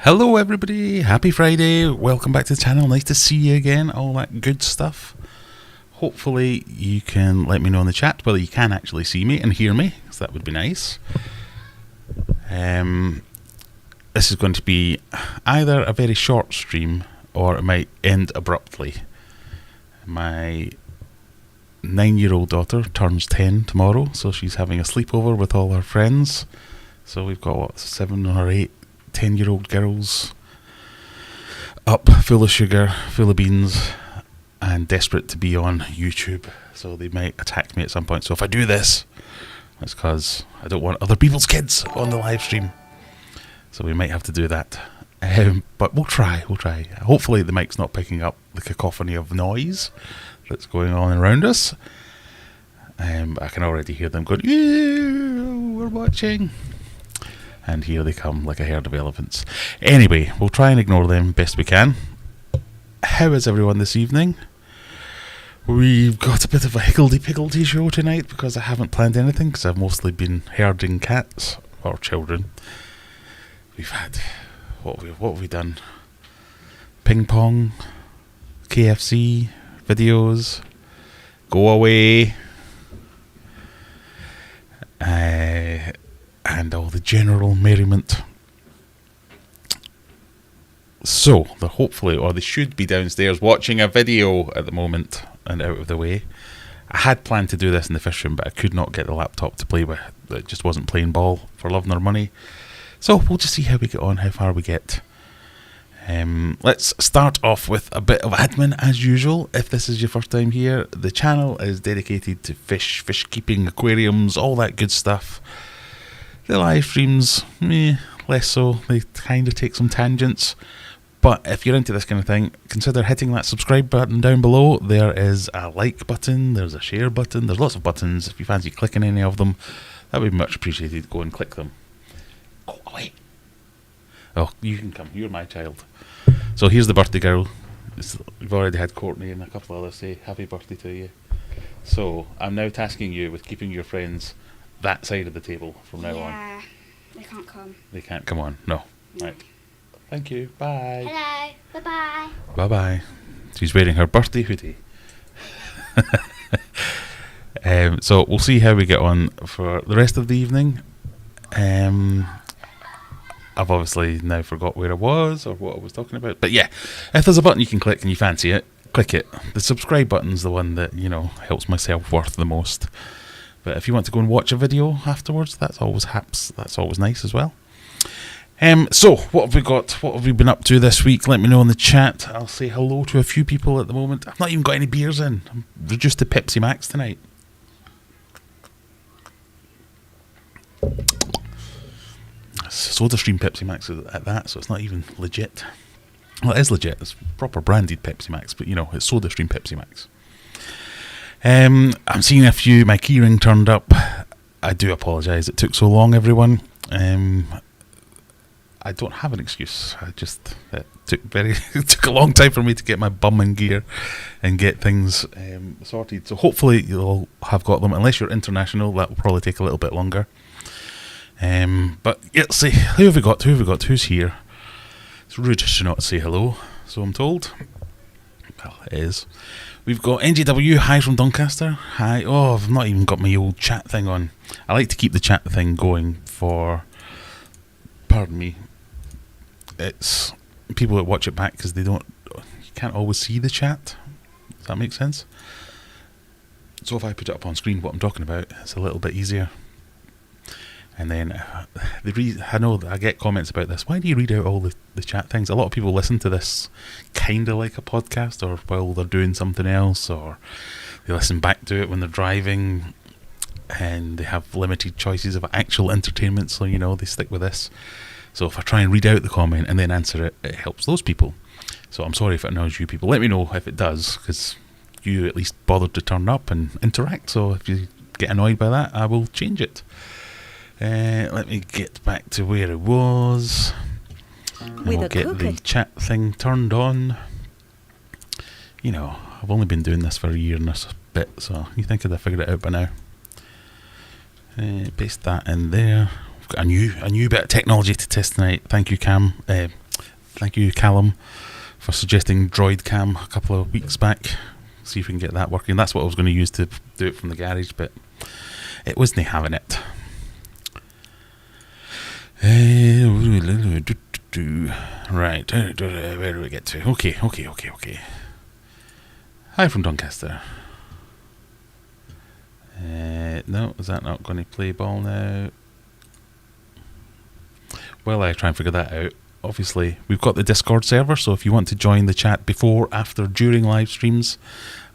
Hello everybody, happy Friday, welcome back to the channel, nice to see you again, all that good stuff. Hopefully you can let me know in the chat whether you can actually see me and hear me, because that would be nice. This is going to be either a very short stream or it might end abruptly. My 9-year-old daughter turns 10 tomorrow, so she's having a sleepover with all her friends. So we've got, what, 7 or 8 10-year-old girls up, full of sugar, full of beans, and desperate to be on YouTube. So they might attack me at some point. So if I do this, it's because I don't want other people's kids on the live stream. So we might have to do that. But we'll try. Hopefully the mic's not picking up the cacophony of noise that's going on around us. I can already hear them going, "Ew, we're watching." And here they come like a herd of elephants. Anyway, we'll try and ignore them best we can. How is everyone this evening? We've got a bit of a higgledy-piggledy show tonight because I haven't planned anything because I've mostly been herding cats or children. We've had, what have we done? Ping pong, KFC, videos, go away, and all the general merriment. So, they're hopefully, or they should be downstairs watching a video at the moment and out of the way. I had planned to do this in the fish room, but I could not get the laptop to play with. It just wasn't playing ball for love nor money. So, we'll just see how we get on, how far we get. Let's start off with a bit of admin as usual. If this is your first time here, the channel is dedicated to fish keeping, aquariums, all that good stuff. The live streams, less so. They kind of take some tangents. But if you're into this kind of thing, consider hitting that subscribe button down below. There is a like button, there's a share button, there's lots of buttons. If you fancy clicking any of them, that would be much appreciated. Go and click them. Go away. Oh, you can come. You're my child. So here's the birthday girl. We've already had Courtney and a couple others say happy birthday to you. So I'm now tasking you with keeping your friends that side of the table from now on. Yeah, they can't come. They can't come on. No. Right. Thank you. Bye. Hello. Bye-bye. Bye-bye. She's wearing her birthday hoodie. So we'll see how we get on for the rest of the evening. I've obviously now forgot where I was or what I was talking about. But yeah, if there's a button you can click and you fancy it, click it. The subscribe button's the one that, helps my self-worth the most. But if you want to go and watch a video afterwards, that's always nice as well. So, what have we got? What have we been up to this week? Let me know in the chat. I'll say hello to a few people at the moment. I've not even got any beers in. I'm reduced to Pepsi Max tonight. SodaStream Pepsi Max at that, so it's not even legit. Well, it is legit. It's proper branded Pepsi Max, but it's SodaStream Pepsi Max. I'm seeing a few. My keyring turned up. I do apologise. It took so long, everyone. I don't have an excuse. It took a long time for me to get my bum in gear and get things sorted. So hopefully you'll have got them. Unless you're international, that will probably take a little bit longer. But let's see. Who have we got? Who's here? It's rude to not say hello, so I'm told. Well, it is. We've got NGW, hi from Doncaster. Hi. Oh, I've not even got my old chat thing on. I like to keep the chat thing going for, pardon me, it's people that watch it back because you can't always see the chat. Does that make sense? So if I put it up on screen what I'm talking about, it's a little bit easier. And then I know that I get comments about this. Why do you read out all the chat things? A lot of people listen to this kind of like a podcast, or while they're doing something else, or they listen back to it when they're driving, and they have limited choices of actual entertainment, so they stick with this. So if I try and read out the comment and then answer it, it helps those people. So I'm sorry if it annoys you people. Let me know if it does, because you at least bothered to turn up and interact. So if you get annoyed by that, I will change it. Let me get back to where it was. And we'll get the chat thing turned on. I've only been doing this for a year and a bit, so you think I'd have figured it out by now. Paste that in there. We've got a new bit of technology to test tonight. Thank you, Cam. Thank you, Callum, for suggesting Droid Cam a couple of weeks back. See if we can get that working. That's what I was going to use to do it from the garage, but it wasn't having it. Right, where do we get to? Okay. Hi from Doncaster. No, is that not going to play ball now? Well, I try and figure that out. Obviously, we've got the Discord server, so if you want to join the chat before, after, during live streams,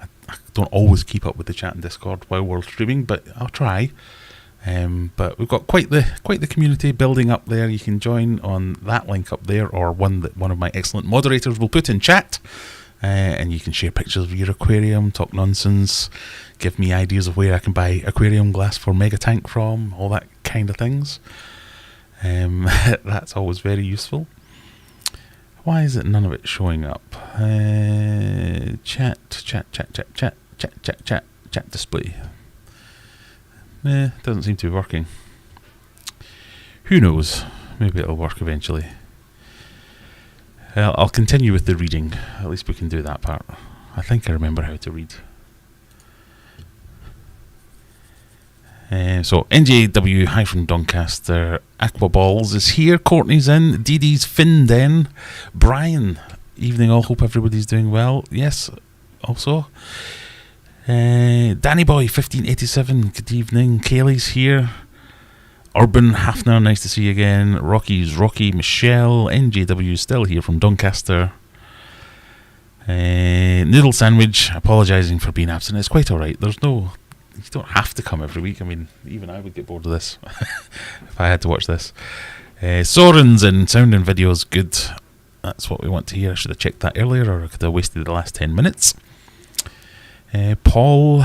I don't always keep up with the chat in Discord while we're streaming, but I'll try. But we've got quite the community building up there. You can join on that link up there, or one that one of my excellent moderators will put in chat, and you can share pictures of your aquarium, talk nonsense, give me ideas of where I can buy aquarium glass for Mega Tank from, all that kind of things. That's always very useful. Why is it none of it showing up? Chat display. Doesn't seem to be working. Who knows? Maybe it'll work eventually. I'll continue with the reading. At least we can do that part. I think I remember how to read. So NJW-Doncaster Aquaballs is here. Courtney's in. Dee Dee's Finn Den. Brian, evening all. Hope everybody's doing well. Yes, also. Danny Boy 1587, good evening. Kaylee's here. Urban Hafner, nice to see you again. Rocky's Rocky. Michelle. NJW still here from Doncaster. Noodle Sandwich, apologising for being absent. It's quite alright. You don't have to come every week. I mean, even I would get bored of this if I had to watch this. Soren's and sound and video's good. That's what we want to hear. I should have checked that earlier, or I could have wasted the last 10 minutes. Paul,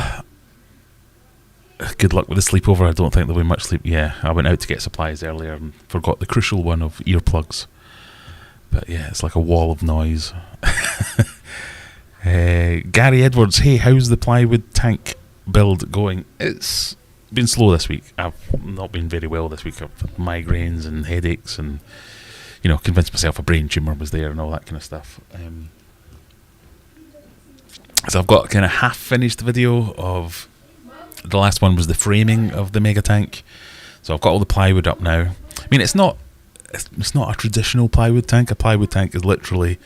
good luck with the sleepover. I don't think there'll be much sleep. Yeah, I went out to get supplies earlier and forgot the crucial one of earplugs. But yeah, it's like a wall of noise. Gary Edwards, hey, how's the plywood tank build going? It's been slow this week. I've not been very well this week. I've had migraines and headaches, and convinced myself a brain tumour was there and all that kind of stuff. So I've got kind of half finished video of the last one was the framing of the mega tank. So I've got all the plywood up now. I mean, it's not a traditional plywood tank. A plywood tank is literally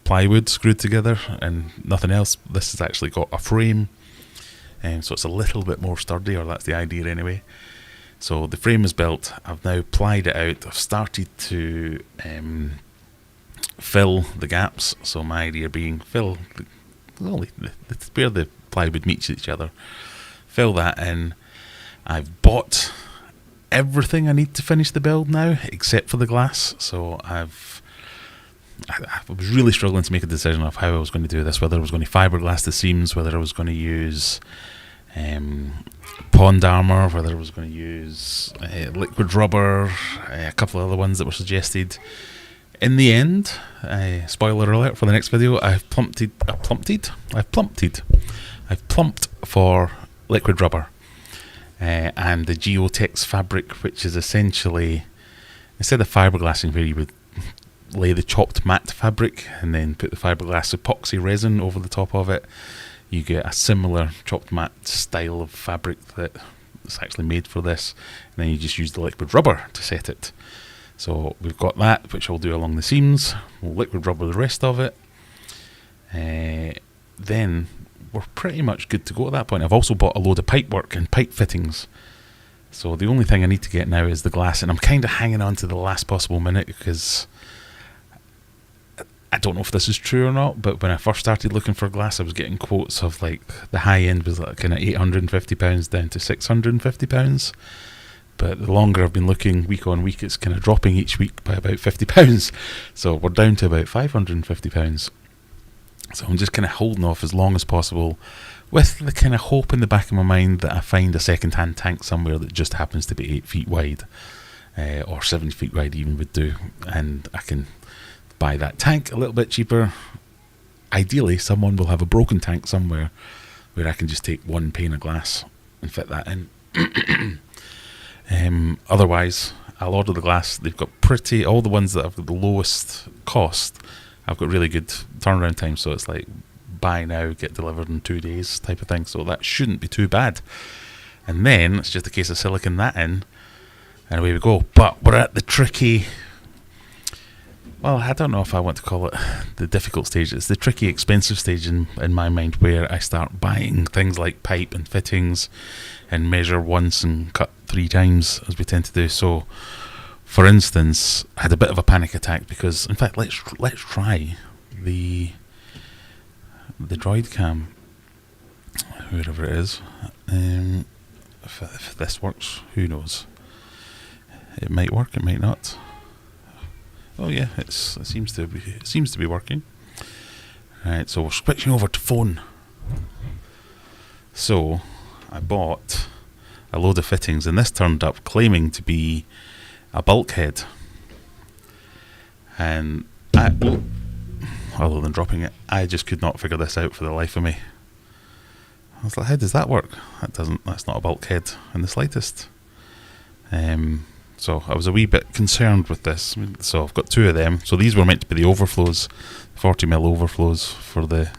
plywood screwed together and nothing else. This has actually got a frame, so it's a little bit more sturdy, or that's the idea anyway. So the frame is built. I've now plied it out. I've started to fill the gaps. So my idea being fill where the plywood meets each other. Fill that in. I've bought everything I need to finish the build now, except for the glass. So I was really struggling to make a decision of how I was going to do this, whether I was going to fiberglass the seams, whether I was going to use pond armour, whether I was going to use liquid rubber, a couple of other ones that were suggested. In the end, spoiler alert for the next video, I've plumped for liquid rubber and the Geotex fabric, which is essentially, instead of fiberglassing where you would lay the chopped matte fabric and then put the fiberglass epoxy resin over the top of it, you get a similar chopped matte style of fabric that's actually made for this, and then you just use the liquid rubber to set it. So we've got that, which I'll do along the seams. We'll liquid rubber the rest of it. Then we're pretty much good to go at that point. I've also bought a load of pipe work and pipe fittings. So the only thing I need to get now is the glass, and I'm kind of hanging on to the last possible minute because I don't know if this is true or not, but when I first started looking for glass, I was getting quotes of like the high end was like kind of £850 down to £650. But the longer I've been looking week on week, it's kind of dropping each week by about £50. So we're down to about £550. So I'm just kind of holding off as long as possible, with the kind of hope in the back of my mind that I find a second-hand tank somewhere that just happens to be 8 feet wide, or 7 feet wide even would do, and I can buy that tank a little bit cheaper. Ideally, someone will have a broken tank somewhere where I can just take one pane of glass and fit that in. Otherwise, I'll order the glass. They've got all the ones that have got the lowest cost, I've got really good turnaround time, so it's like buy now, get delivered in 2 days type of thing, so that shouldn't be too bad. And then it's just a case of silicon that in, and away we go. But we're at the tricky, well, I don't know if I want to call it the difficult stage. It's the tricky, expensive stage in my mind, where I start buying things like pipe and fittings and measure once and cut 3 times, as we tend to do. So, for instance, I had a bit of a panic attack because, in fact, let's try the Droid Cam, wherever it is. If this works, who knows? It might work, it might not. Oh yeah, it seems to be working. Right, so we're switching over to phone. So I bought a load of fittings, and this turned up claiming to be a bulkhead. And other than dropping it, I just could not figure this out for the life of me. I was like, how does that work? That's not a bulkhead in the slightest. So I was a wee bit concerned with this. So I've got 2 of them. So these were meant to be the overflows, 40mm overflows for the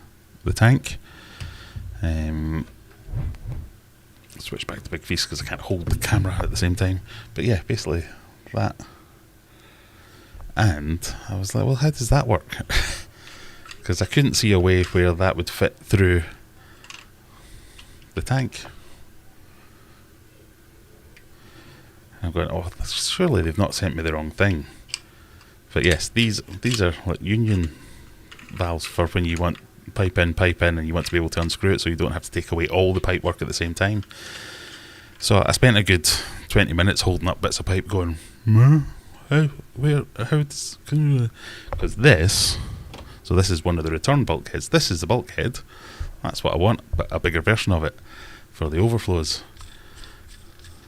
tank. Switch back to Big Feast because I can't hold the camera at the same time. But yeah, basically that. And I was like, well, how does that work? Because I couldn't see a way where that would fit through the tank. I'm going, oh, surely they've not sent me the wrong thing. But yes, these are like union valves for when you want pipe in, and you want to be able to unscrew it, so you don't have to take away all the pipe work at the same time. So I spent a good 20 minutes holding up bits of pipe, going, because this. So this is one of the return bulkheads. This is the bulkhead. That's what I want, but a bigger version of it for the overflows.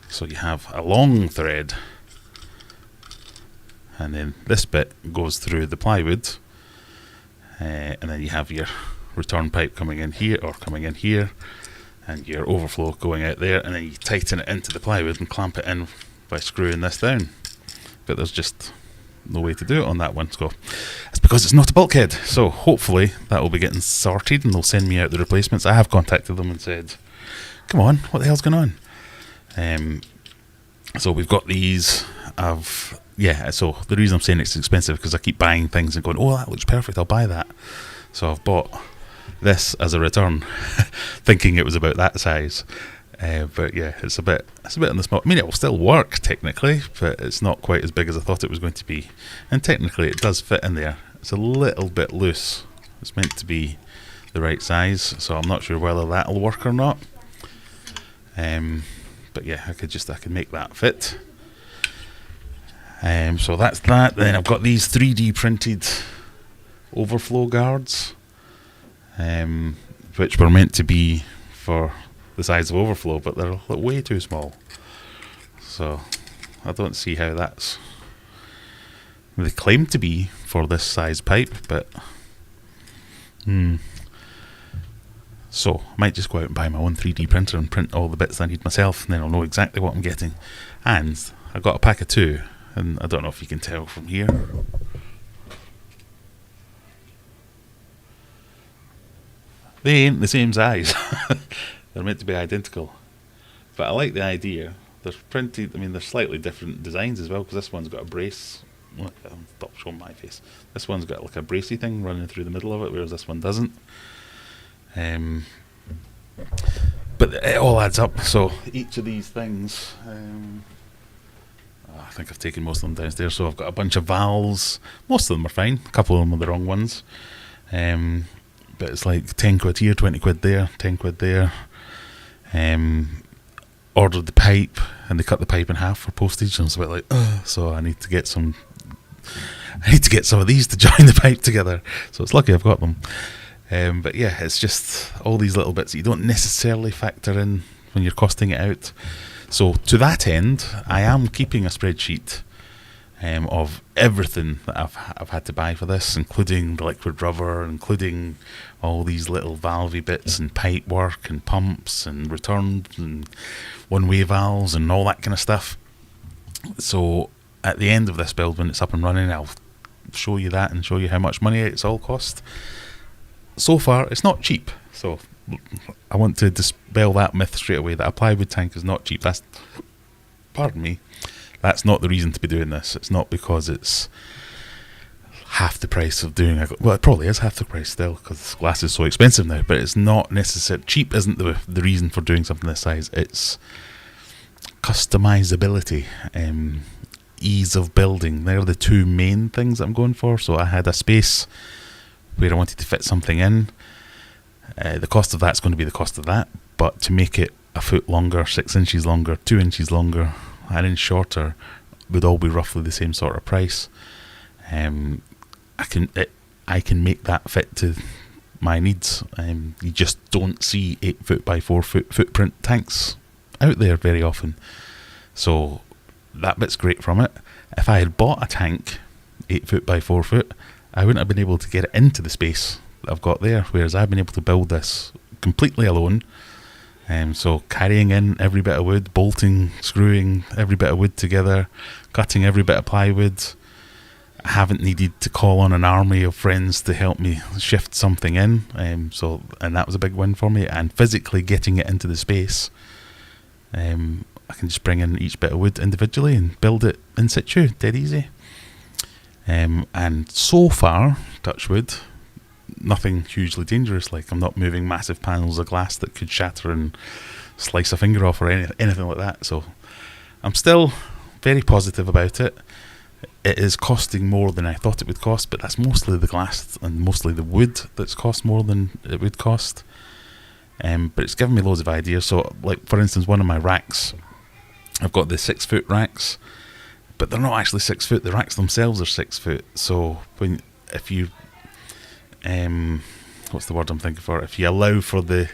So you have a long thread, and then this bit goes through the plywood, and then you have your return pipe coming in here, and your overflow going out there, and then you tighten it into the plywood and clamp it in by screwing this down. But there's just no way to do it on that one, so it's because it's not a bulkhead. So hopefully that will be getting sorted, and they'll send me out the replacements. I have contacted them and said, come on, what the hell's going on? So we've got these so the reason I'm saying it's expensive because I keep buying things and going, oh, that looks perfect, I'll buy that. So I've bought this as a return thinking it was about that size, but yeah, it's a bit on the small. I mean, it will still work technically, but it's not quite as big as I thought it was going to be, and technically it does fit in there. It's a little bit loose. It's meant to be the right size, so I'm not sure whether that'll work or not. But yeah, I could make that fit. So that's that. Then I've got these 3D printed overflow guards, which were meant to be for the size of overflow, but they're way too small. So I don't see how that's. They claim to be for this size pipe, but So I might just go out and buy my own 3D printer and print all the bits I need myself, and then I'll know exactly what I'm getting. And I got a pack of 2, and I don't know if you can tell from here. They ain't the same size. They're meant to be identical. But I like the idea. They're printed, I mean, they're slightly different designs as well, because this one's got a brace. Stop showing my face. This one's got like a bracey thing running through the middle of it, whereas this one doesn't. But it all adds up. So each of these things, I think I've taken most of them downstairs. So I've got a bunch of valves. Most of them are fine. A couple of them are the wrong ones. But it's like 10 quid here, 20 quid there, 10 quid there. Ordered the pipe, and they cut the pipe in half for postage. And I was a bit like, ugh. So I need to get some. I need to get some of these to join the pipe together. So it's lucky I've got them. But yeah, it's just all these little bits that you don't necessarily factor in when you're costing it out. So to that end, I am keeping a spreadsheet of everything that I've had to buy for this, including the liquid rubber, including all these little valvey bits and pipe work and pumps and returns and one-way valves and all that kind of stuff. So at the end of this build, when it's up and running, I'll show you that and show you how much money it's all cost. So far, it's not cheap. So I want to dispel that myth straight away, that a plywood tank is not cheap. Pardon me, that's not the reason to be doing this. It's not because it's half the price of doing well, it probably is half the price still, because glass is so expensive now, but it's not necessarily cheap. Isn't the reason for doing something this size. It's customizability, ease of building. They're the two main things I'm going for. So I had a space where I wanted to fit something in. The cost of that's going to be the cost of that, but to make it a foot longer, 6 inches longer, 2 inches longer, an inch shorter, would all be roughly the same sort of price. I can make that fit to my needs. You just don't see 8 foot by 4 foot footprint tanks out there very often, so that bit's great from it. If I had bought a tank 8 foot by 4 foot, I wouldn't have been able to get it into the space that I've got there, whereas I've been able to build this completely alone. So carrying in every bit of wood, bolting, screwing every bit of wood together, cutting every bit of plywood. I haven't needed to call on an army of friends to help me shift something in, and that was a big win for me. And physically getting it into the space, I can just bring in each bit of wood individually and build it in situ, dead easy. And so far, touch wood, nothing hugely dangerous. Like, I'm not moving massive panels of glass that could shatter and slice a finger off or anything like that. So I'm still very positive about it. It is costing more than I thought it would cost, but that's mostly the glass and mostly the wood that's cost more than it would cost. But it's given me loads of ideas. So, like, for instance, one of my racks, I've got the 6 foot racks, but they're not actually 6 foot. The racks themselves are 6 foot. So if you what's the word I'm thinking for? If you allow for the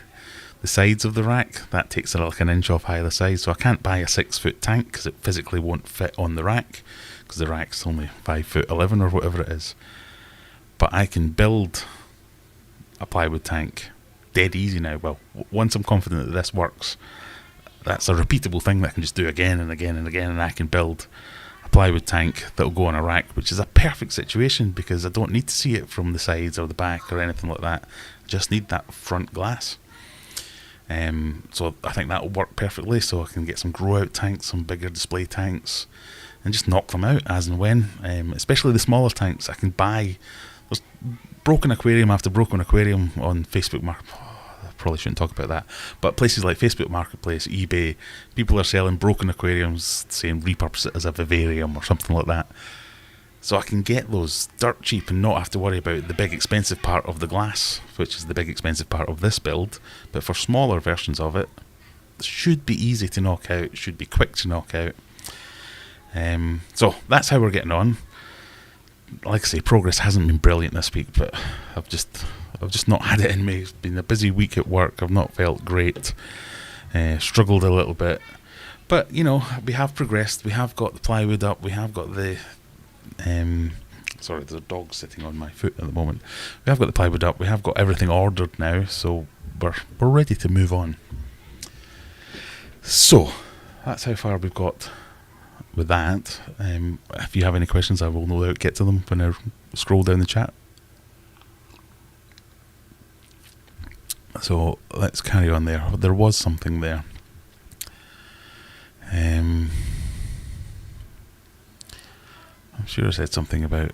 sides of the rack, that takes it like an inch off either side. So I can't buy a 6 foot tank because it physically won't fit on the rack, because the rack's only 5'11" or whatever it is. But I can build a plywood tank dead easy now. Well, once I'm confident that this works, that's a repeatable thing that I can just do again and again and again, and I can build a plywood tank that'll go on a rack, which is a perfect situation because I don't need to see it from the sides or the back or anything like that. I just need that front glass. So I think that'll work perfectly. So I can get some grow out tanks, some bigger display tanks, and just knock them out as and when. Especially the smaller tanks I can buy. There's broken aquarium after broken aquarium on Facebook Market. I probably shouldn't talk about that, but places like Facebook Marketplace, eBay, people are selling broken aquariums, saying repurpose it as a vivarium or something like that. So I can get those dirt cheap and not have to worry about the big expensive part of the glass, which is the big expensive part of this build. But for smaller versions of it, it should be easy to knock out, should be quick to knock out. So that's how we're getting on. Like I say, progress hasn't been brilliant this week, but I've just not had it in me. It's been a busy week at work. I've not felt great. Struggled a little bit, but you know, we have progressed. We have got the plywood up. We have got the sorry, there's a dog sitting on my foot at the moment. We have got the plywood up. We have got everything ordered now, so we're ready to move on. So that's how far we've got with that. If you have any questions, I will no doubt get to them when I scroll down the chat. So let's carry on there. There was something there. I'm sure I said something about...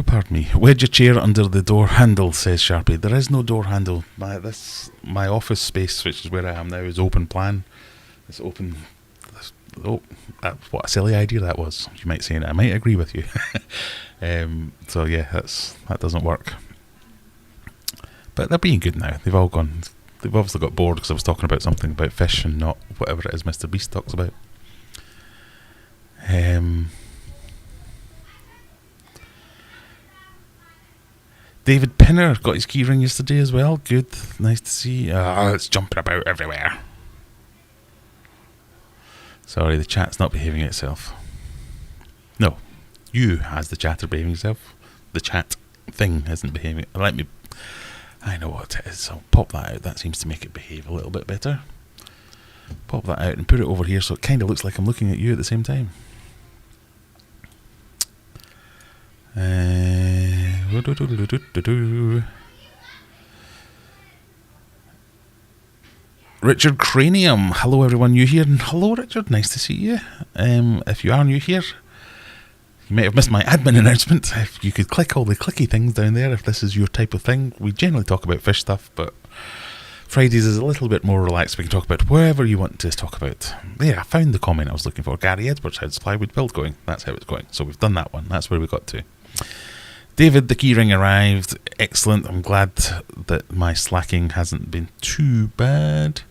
Pardon me. Wedge your chair under the door handle, says Sharpie. There is no door handle. My office space, which is where I am now, is open plan. It's open. What a silly idea that was. You might say, and I might agree with you. So yeah, that doesn't work. But they're being good now. They've all gone. They've obviously got bored because I was talking about something about fish and not whatever it is Mr. Beast talks about. David Pinner got his key ring yesterday as well. Good. Nice to see. It's jumping about everywhere. Sorry, the chat's not behaving itself. No, you as the chat are behaving itself. The chat thing isn't behaving. I know what it is. I'll pop that out. That seems to make it behave a little bit better. Pop that out and put it over here so it kind of looks like I'm looking at you at the same time. Richard Cranium. Hello everyone new here. And hello Richard, nice to see you. If you are new here, you might have missed my admin announcement. If you could click all the clicky things down there if this is your type of thing. We generally talk about fish stuff, but Fridays is a little bit more relaxed. We can talk about wherever you want to talk about. There, I found the comment I was looking for. Gary Edwards, how's plywood build going? That's how it's going. So we've done that one. That's where we got to. David, the keyring arrived. Excellent. I'm glad that my slacking hasn't been too bad.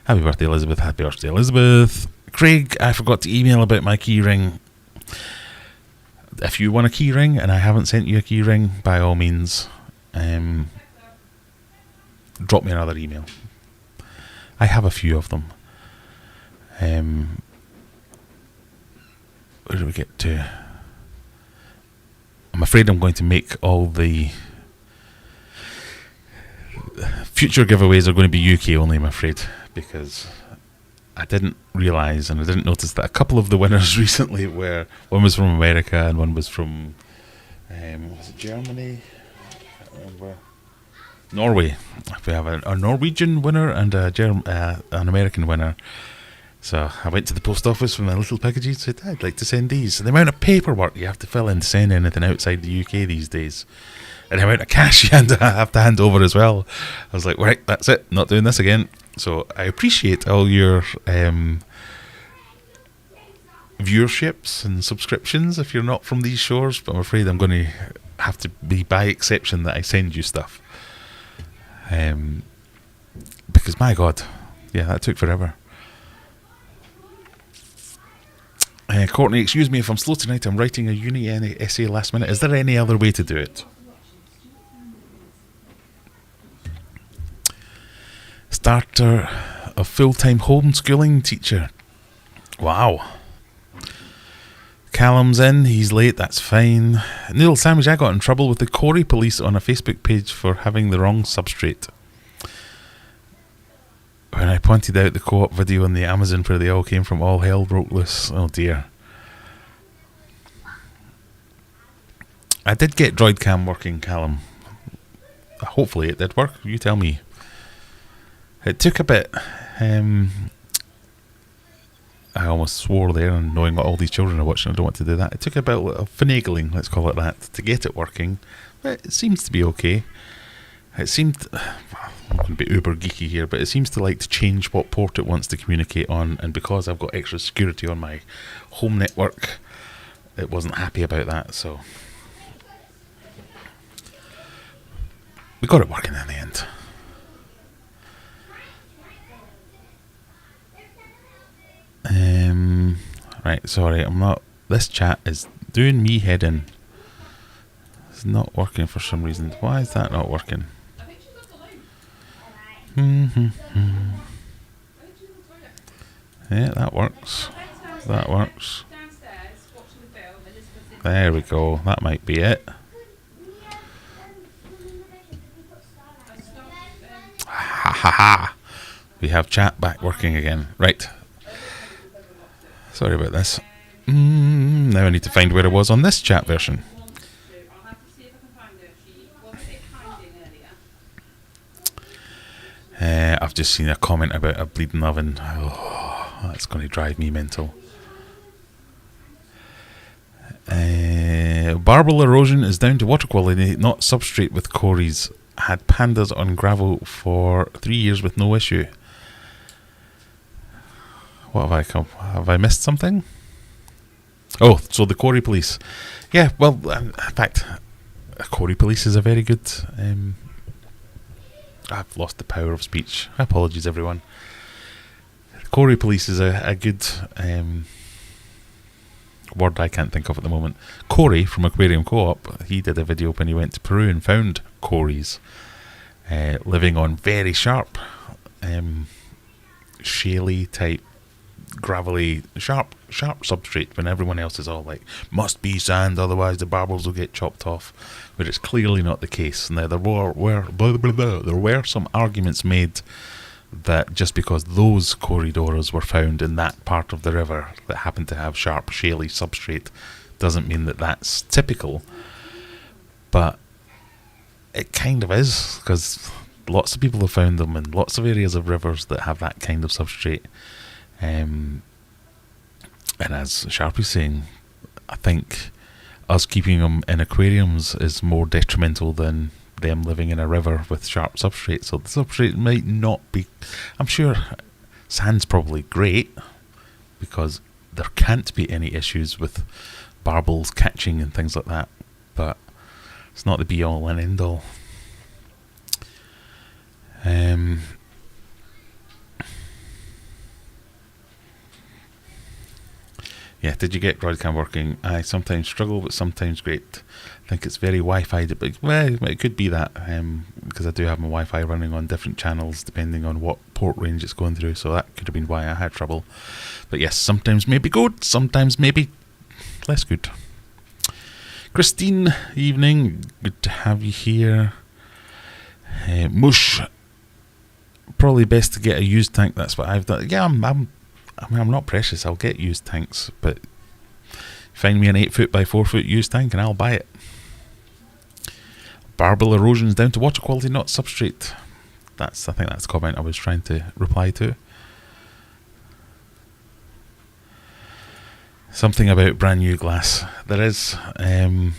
Happy birthday, Elizabeth. Happy birthday, Elizabeth. Craig, I forgot to email about my keyring. If you want a keyring and I haven't sent you a keyring, by all means, drop me another email. I have a few of them. Where do we get to? I'm afraid I'm going to make all the future giveaways are going to be UK only, I'm afraid, because I didn't realise and I didn't notice that a couple of the winners recently were, one was from America and one was from was it Germany? I can't remember. Norway. We have a Norwegian winner and an American winner. So I went to the post office with my little packages and said, I'd like to send these. And the amount of paperwork you have to fill in to send anything outside the UK these days, and the amount of cash you have to hand over as well. I was like, right, that's it, not doing this again. So I appreciate all your viewerships and subscriptions if you're not from these shores, but I'm afraid I'm going to have to be by exception that I send you stuff. Because my God, yeah, that took forever. Courtney, excuse me if I'm slow tonight. I'm writing a uni essay last minute. Is there any other way to do it? Starter of full-time homeschooling teacher. Wow. Callum's in. He's late. That's fine. Neil Sandwich, I got in trouble with the Corey police on a Facebook page for having the wrong substrate. When I pointed out the co-op video on the Amazon where they all came from, all hell broke loose. Oh dear. I did get DroidCam working, Callum. Hopefully it did work. You tell me. It took a bit. I almost swore there, and knowing what all these children are watching, I don't want to do that. It took a bit of finagling, let's call it that, to get it working. But it seems to be okay. It seemed... I'm going to be uber geeky here, but it seems to like to change what port it wants to communicate on, and because I've got extra security on my home network, it wasn't happy about that, so we got it working in the end. Right, sorry, I'm not... This chat is doing me head in. It's not working for some reason. Why is that not working? Yeah, that works. That works. There we go. That might be it. Ha ha ha. We have chat back working again. Right. Sorry about this. Now I need to find where it was on this chat version. I've just seen a comment about a bleeding oven. Oh, that's going to drive me mental. Barbel erosion is down to water quality, not substrate with Corey's. Had pandas on gravel for 3 years with no issue. What have I come? Have I missed something? Oh, so the Corey police. Yeah, well, in fact, Corey police is a very good... I've lost the power of speech. Apologies, everyone. Corey police is a good word I can't think of at the moment. Corey from Aquarium Co-op, he did a video when he went to Peru and found Corys living on very sharp, shaly type gravelly, sharp substrate when everyone else is all like, must be sand, otherwise the barbels will get chopped off, but it's clearly not the case. Now there were some arguments made that just because those corridoras were found in that part of the river that happened to have sharp, shaly substrate doesn't mean that that's typical, but it kind of is, because lots of people have found them in lots of areas of rivers that have that kind of substrate. And as Sharpie's saying, I think us keeping them in aquariums is more detrimental than them living in a river with sharp substrate. So the substrate might not be... I'm sure sand's probably great, because there can't be any issues with barbels catching and things like that, but it's not the be all and end all. Yeah, did you get Broadcam working? I sometimes struggle, but sometimes great. I think it's very Wi-Fi, but well, it could be that, because I do have my Wi-Fi running on different channels depending on what port range it's going through, so that could have been why I had trouble. But yes, sometimes maybe good, sometimes maybe less good. Christine, evening, good to have you here. Mush, probably best to get a used tank. That's what I've done. Yeah, I'm not precious. I'll get used tanks, but find me an 8-foot by 4-foot used tank and I'll buy it. Barbel erosion's down to water quality, not substrate. I think that's the comment I was trying to reply to. Something about brand new glass. There is. I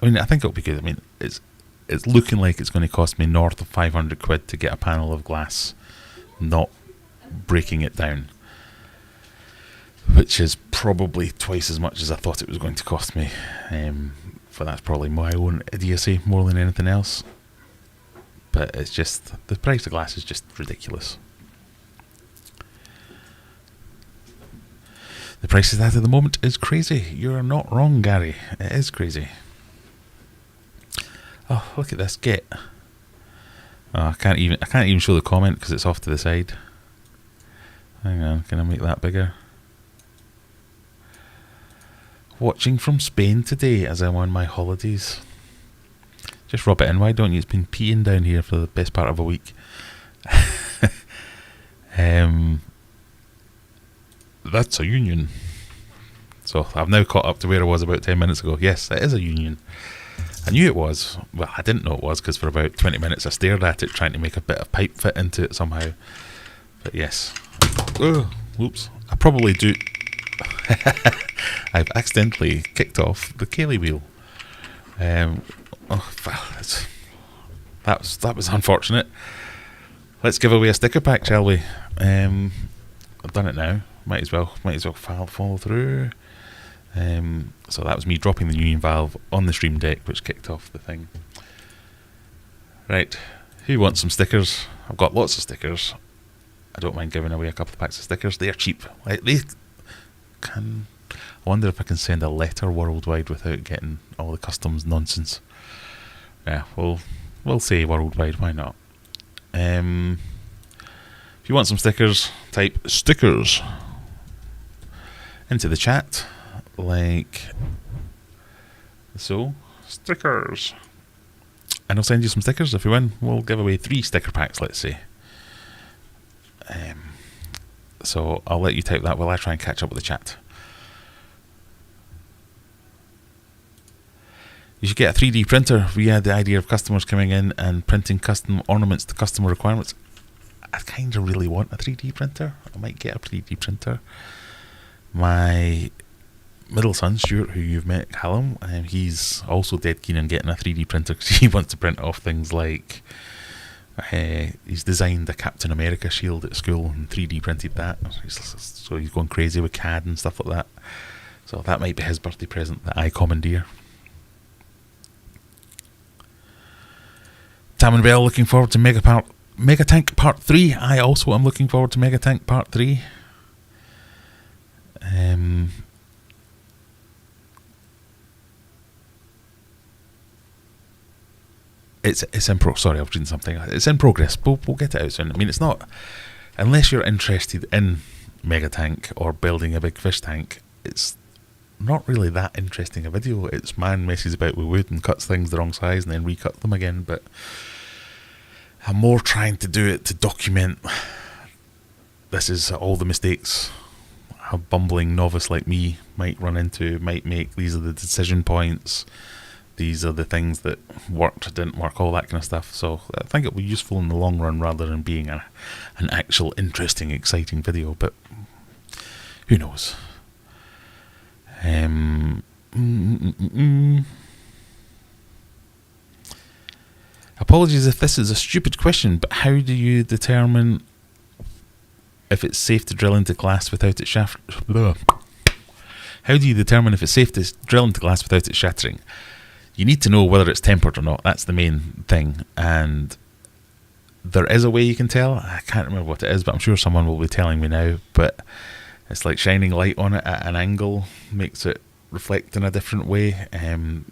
think it'll be good. I mean, it's looking like it's going to cost me north of 500 quid to get a panel of glass, not breaking it down, which is probably twice as much as I thought it was going to cost me. But that's probably my own idiocy more than anything else. But it's just, the price of glass is just ridiculous. The price of that at the moment is crazy. You're not wrong, Gary. It is crazy. Oh, look at this. Get. Oh, I can't even show the comment because it's off to the side. Hang on, can I make that bigger? Watching from Spain today as I'm on my holidays. Just rub it in, why don't you? It's been peeing down here for the best part of a week. That's a union. So I've now caught up to where I was about 10 minutes ago. Yes, it is a union. I knew it was. Well, I didn't know it was because for about 20 minutes I stared at it trying to make a bit of pipe fit into it somehow. But yes. Oh, whoops. I probably do. I've accidentally kicked off the Cayley wheel. That was unfortunate. Let's give away a sticker pack, shall we? I've done it now. Might as well follow through. So that was me dropping the union valve on the stream deck, which kicked off the thing. Right, who wants some stickers? I've got lots of stickers. I don't mind giving away a couple of packs of stickers. They're cheap. I wonder if I can send a letter worldwide without getting all the customs nonsense. Yeah, we'll say worldwide. Why not? If you want some stickers, type stickers into the chat, like so. Stickers. And I'll send you some stickers if you win. We'll give away 3 sticker packs, let's say. So I'll let you type that while I try and catch up with the chat. You should get a 3D printer. We had the idea of customers coming in and printing custom ornaments to customer requirements. I kind of really want a 3D printer. I might get a 3D printer. My middle son, Stuart, who you've met, Callum, he's also dead keen on getting a 3D printer because he wants to print off things like... he's designed a Captain America shield at school and 3D printed that. So he's going crazy with CAD and stuff like that. So that might be his birthday present that I commandeer. Tam and Bell looking forward to Mega Tank Part 3. I also am looking forward to Mega Tank Part 3. It's in sorry, I was reading something. It's in progress. We'll get it out soon. I mean, it's not, unless you're interested in mega tank or building a big fish tank, it's not really that interesting a video. It's man messes about with wood and cuts things the wrong size and then recut them again, but I'm more trying to do it to document this is all the mistakes a bumbling novice like me might run into, might make. These are the decision points, these are the things that worked, didn't work, all that kind of stuff. So I think it'll be useful in the long run rather than being an actual interesting, exciting video, but who knows. Apologies if this is a stupid question, but how do you determine if it's safe to drill into glass without it How do you determine if it's safe to drill into glass without it shattering? You need to know whether it's tempered or not. That's the main thing. And there is a way you can tell. I can't remember what it is, but I'm sure someone will be telling me now. But it's like shining light on it at an angle makes it reflect in a different way. I'm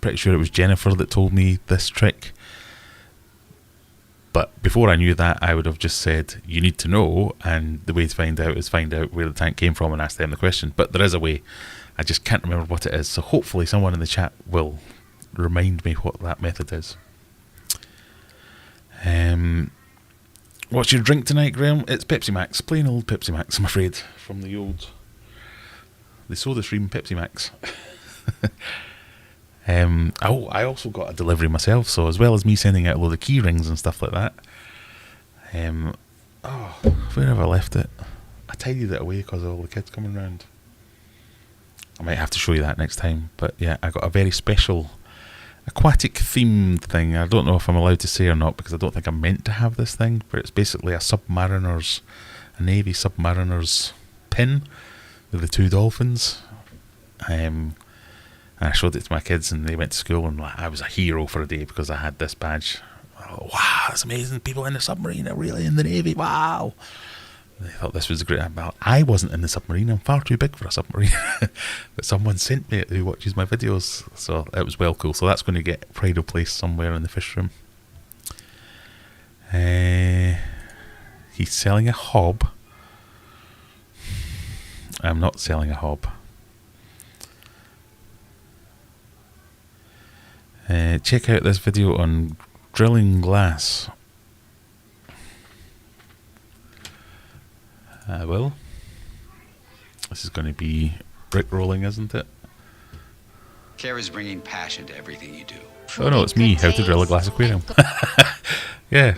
pretty sure it was Jennifer that told me this trick. But before I knew that, I would have just said, you need to know, and the way to find out is find out where the tank came from and ask them the question. But there is a way. I just can't remember what it is. So hopefully someone in the chat will remind me what that method is. What's your drink tonight, Graham? It's Pepsi Max. Plain old Pepsi Max, I'm afraid. From the SodaStream Pepsi Max. I also got a delivery myself, so as well as me sending out a load of key rings and stuff like that, where have I left it? I tidied it away because of all the kids coming round. I might have to show you that next time, but yeah, I got a very special aquatic themed thing. I don't know if I'm allowed to say or not because I don't think I'm meant to have this thing, but it's basically a Navy Submariner's pin with the two dolphins. And I showed it to my kids and they went to school and I was a hero for a day because I had this badge. Oh, wow, that's amazing. People in the submarine are really in the Navy. Wow. They thought this was a great. I wasn't in the submarine. I'm far too big for a submarine. But someone sent me it who watches my videos. So it was well cool. So that's going to get pride of place somewhere in the fish room. He's selling a hob. I'm not selling a hob. Check out this video on drilling glass. I will. This is going to be brick rolling, isn't it? Care is bringing passion to everything you do. Oh no, it's me, how to drill a glass aquarium. Yeah,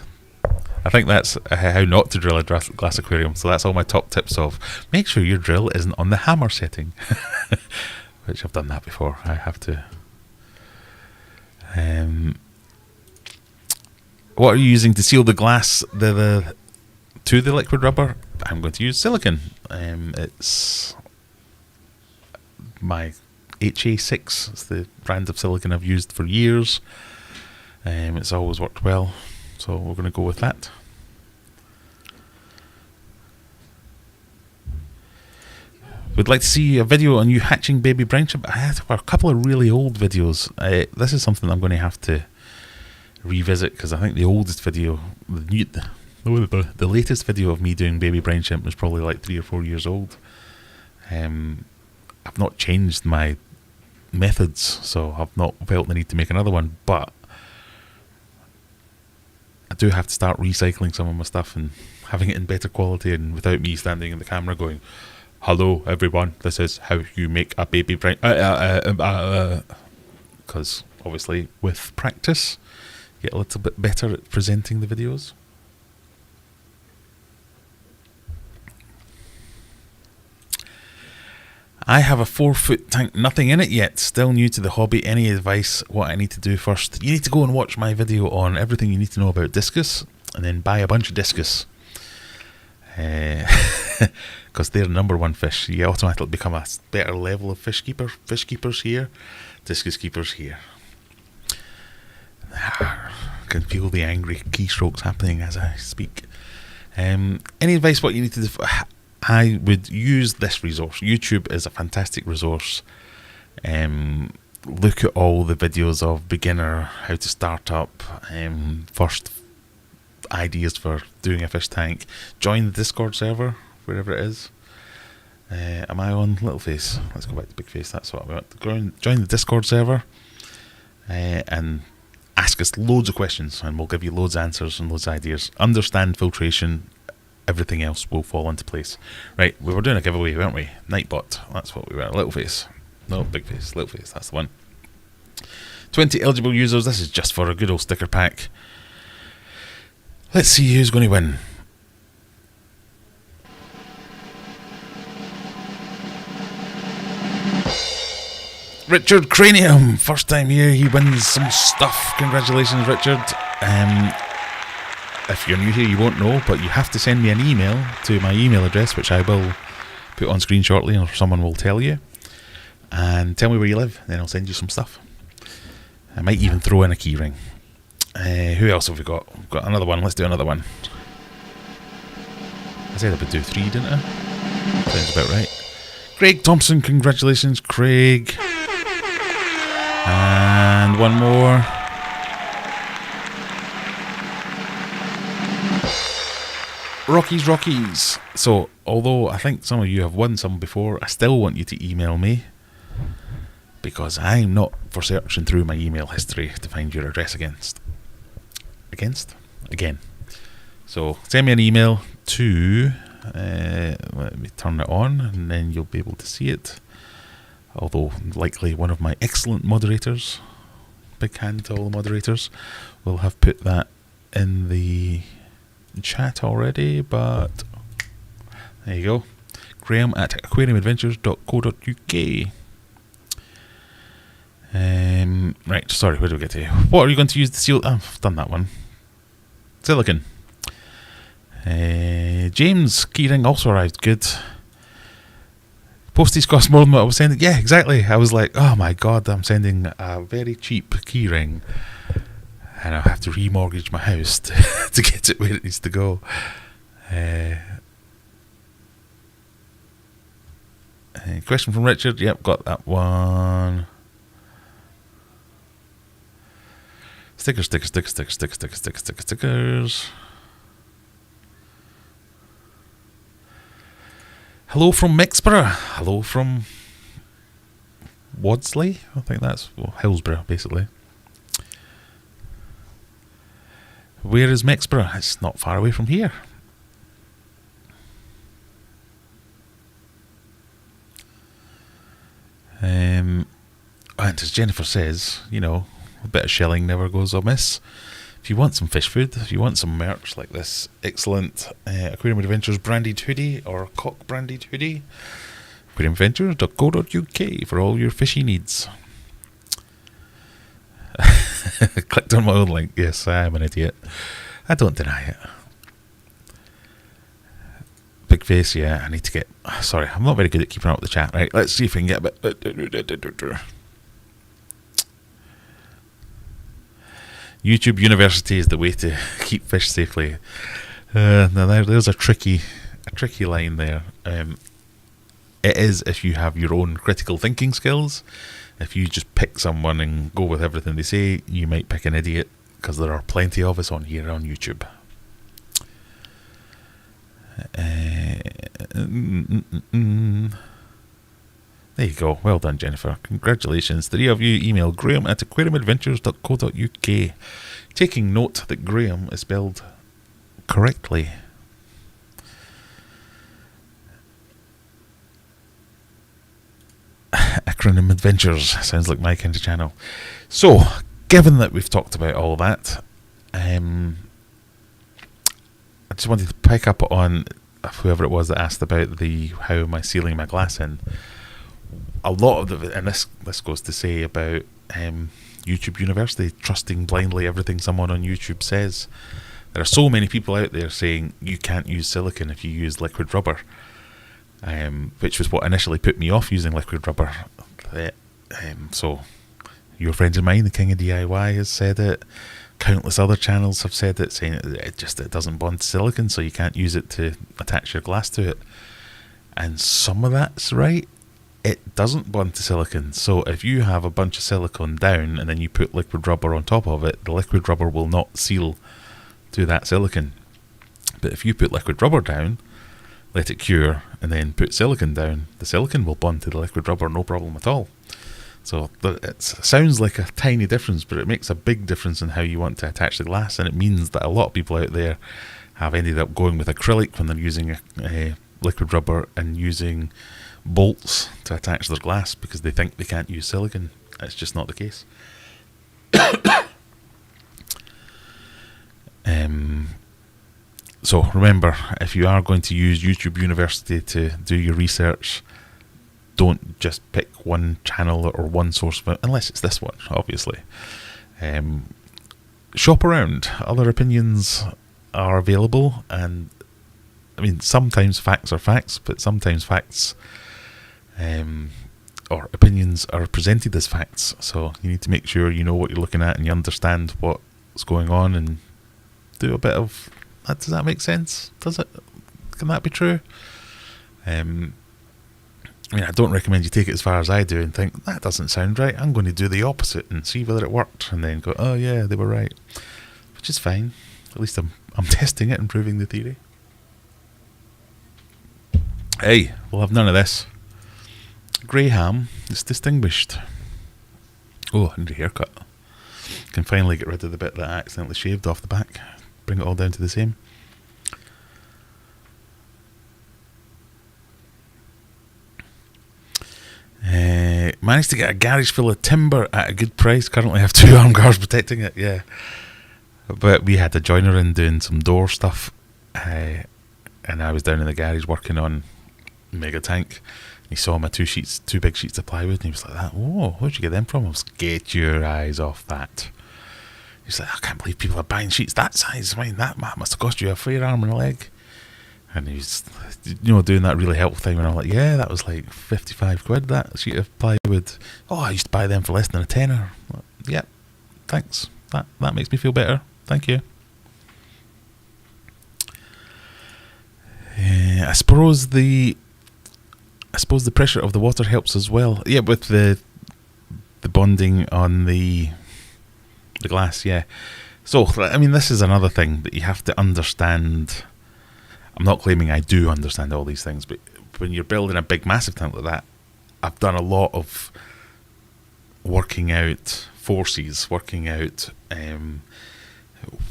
I think that's how not to drill a glass aquarium. So that's all my top tips of make sure your drill isn't on the hammer setting. Which I've done that before. I have to. What are you using to seal the glass to the liquid rubber? I'm going to use silicone. It's my HA6. It's the brand of silicone I've used for years. It's always worked well, so we're going to go with that. Would like to see a video on you hatching baby brine shrimp. I had a couple of really old videos. This is something I'm going to have to revisit because I think the oldest video, the latest video of me doing baby brine shrimp was probably like 3 or 4 years old. I've not changed my methods, so I've not felt the need to make another one, but I do have to start recycling some of my stuff and having it in better quality and without me standing in the camera going, hello everyone, this is how you make a baby brine. Because obviously with practice you get a little bit better at presenting the videos. I have a 4-foot tank, nothing in it yet, still new to the hobby. Any advice what I need to do first? You need to go and watch my video on everything you need to know about discus and then buy a bunch of discus. Because they're number one fish. You automatically become a better level of fish keepers here, discus keepers here. I can feel the angry keystrokes happening as I speak. Any advice what you need to do? I would use this resource. YouTube is a fantastic resource. Look at all the videos of beginner, how to start up, first ideas for doing a fish tank. Join the Discord server, wherever it is. Am I on Little Face? Let's go back to Big Face. That's what we want. Join the Discord server and ask us loads of questions, and we'll give you loads of answers and loads of ideas. Understand filtration. Everything else will fall into place. Right, we were doing a giveaway, weren't we? Nightbot. That's what we were. Little Face. No, Big Face. Little Face. That's the one. 20 eligible users. This is just for a good old sticker pack. Let's see who's going to win. Richard Cranium, first time here, he wins some stuff. Congratulations, Richard. If you're new here, you won't know, but you have to send me an email to my email address, which I will put on screen shortly, or someone will tell you. And tell me where you live, then I'll send you some stuff. I might even throw in a keyring. Who else have we got? We've got another one. Let's do another one. I said I would do 3, didn't I? Sounds about right. Craig Thompson, congratulations, Craig. And one more. Rockies. So, although I think some of you have won some before, I still want you to email me, because I'm not for searching through my email history to find your address again. So send me an email to, let me turn it on, and then you'll be able to see it. Although likely one of my excellent moderators, big hand to all the moderators, will have put that in the chat already, but there you go. Graham at aquariumadventures.co.uk. Right, sorry, where do we get to? What are you going to use the seal? I've done that one. Silicon. James keyring also arrived. Good. Postage cost more than what I was sending. Yeah, exactly. I was like, oh my god, I'm sending a very cheap keyring, and I'll have to remortgage my house to get it where it needs to go. Question from Richard. Yep, got that one. Stickers. Hello from Mexborough. Hello from Wadsley. I think that's Hillsborough, basically. Where is Mexborough? It's not far away from here. And as Jennifer says, you know, a bit of shelling never goes amiss. If you want some fish food, if you want some merch like this excellent Aquarium Adventures branded hoodie or cock branded hoodie, aquariumadventures.co.uk for all your fishy needs. Clicked on my own link. Yes, I am an idiot. I don't deny it. Big face, yeah, I need to get... Sorry, I'm not very good at keeping up with the chat. Right, let's see if we can get a bit... YouTube University is the way to keep fish safely. Now there's a tricky line there. It is if you have your own critical thinking skills. If you just pick someone and go with everything they say, you might pick an idiot, because there are plenty of us on here on YouTube. There you go. Well done, Jennifer. Congratulations. 3 of you email Graham at aquariumadventures.co.uk, taking note that Graham is spelled correctly. Acronym Adventures sounds like my kind of channel. So, given that we've talked about all that, I just wanted to pick up on whoever it was that asked about how am I sealing my glass in. A lot of and this goes to say about YouTube University trusting blindly everything someone on YouTube says. There are so many people out there saying you can't use silicone if you use liquid rubber, which was what initially put me off using liquid rubber. So your friends of mine, the King of DIY, has said it. Countless other channels have said it, saying it doesn't bond to silicone, so you can't use it to attach your glass to it. And some of that's right. It doesn't bond to silicone, so if you have a bunch of silicone down and then you put liquid rubber on top of it, the liquid rubber will not seal to that silicone. But if you put liquid rubber down, let it cure, and then put silicone down, the silicone will bond to the liquid rubber, no problem at all. So it sounds like a tiny difference, but it makes a big difference in how you want to attach the glass, and it means that a lot of people out there have ended up going with acrylic when they're using a liquid rubber and using bolts to attach their glass because they think they can't use silicone. It's just not the case. So remember, if you are going to use YouTube University to do your research, don't just pick one channel or one source, unless it's this one, obviously. Shop around. Other opinions are available, and I mean, sometimes facts are facts, but sometimes facts or opinions are presented as facts. So you need to make sure you know what you're looking at and you understand what's going on, and do a bit of that. Does that make sense? Does it? Can that be true? I mean, I don't recommend you take it as far as I do and think, that doesn't sound right, I'm going to do the opposite and see whether it worked, and then go, oh yeah, they were right. Which is fine. At least I'm testing it and proving the theory. Hey, we'll have none of this. Grey ham is distinguished. Oh, I need a haircut. Can finally get rid of the bit that I accidentally shaved off the back. Bring it all down to the same. Managed to get a garage full of timber at a good price. Currently have 2 armed guards protecting it, yeah. But we had a joiner in doing some door stuff, and I was down in the garage working on Mega Tank. He saw my 2 big sheets of plywood, and he was like, "That, whoa, where'd you get them from?" I was, "Get your eyes off that." He's like, "I can't believe people are buying sheets that size. I mean, that must have cost you a fair arm and a leg." And he's, doing that really helpful thing, and I'm like, "Yeah, that was like 55 quid, that sheet of plywood. Oh, I used to buy them for less than a tenner." Like, yeah, thanks. That makes me feel better. Thank you. I suppose the pressure of the water helps as well. Yeah, with the bonding on the glass, yeah. So, I mean, this is another thing that you have to understand. I'm not claiming I do understand all these things, but when you're building a big, massive tank like that, I've done a lot of working out forces, working out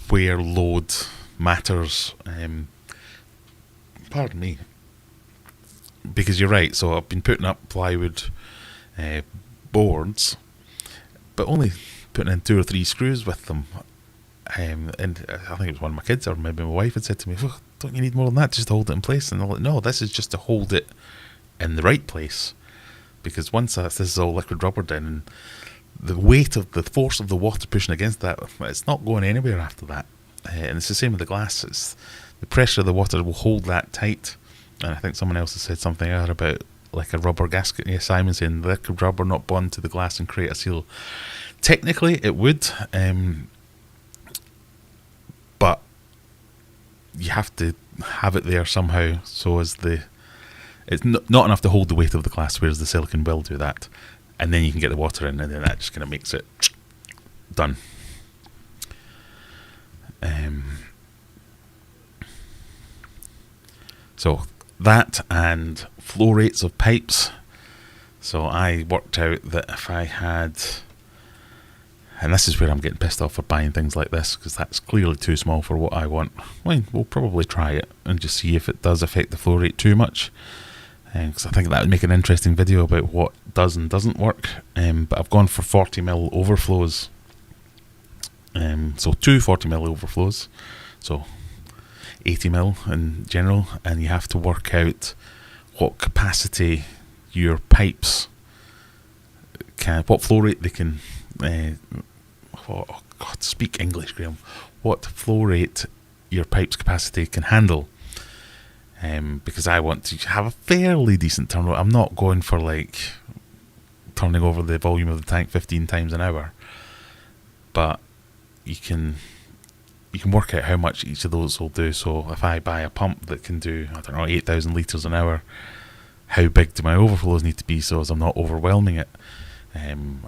where load matters. Pardon me. Because you're right, so I've been putting up plywood boards, but only putting in 2 or 3 screws with them. And I think it was one of my kids, or maybe my wife, had said to me, "Oh, don't you need more than that just to hold it in place?" And I'm like, "No, this is just to hold it in the right place." Because once this is all liquid rubber down, and the weight of the force of the water pushing against that, it's not going anywhere after that. And it's the same with the glass. It's the pressure of the water will hold that tight. And I think someone else has said something earlier about like a rubber gasket. Yeah, Simon saying the liquid rubber not bond to the glass and create a seal. Technically, it would, but you have to have it there somehow. So as it's not enough to hold the weight of the glass, whereas the silicone will do that, and then you can get the water in, and then that just kind of makes it done. So that and flow rates of pipes. So I worked out that if I had, and this is where I'm getting pissed off for buying things like this, because that's clearly too small for what I want. Well, we'll probably try it and just see if it does affect the flow rate too much, because I think that would make an interesting video about what does and doesn't work. But I've gone for 40mm overflows. So 2 40mm overflows, so 80mm in general, and you have to work out what capacity your pipes what flow rate they can. Oh God, speak English, Graham. What flow rate your pipe's capacity can handle. Because I want to have a fairly decent turn rate. I'm not going for like turning over the volume of the tank 15 times an hour, but you can work out how much each of those will do. So if I buy a pump that can do, I don't know, 8,000 litres an hour, how big do my overflows need to be so as I'm not overwhelming it? I'm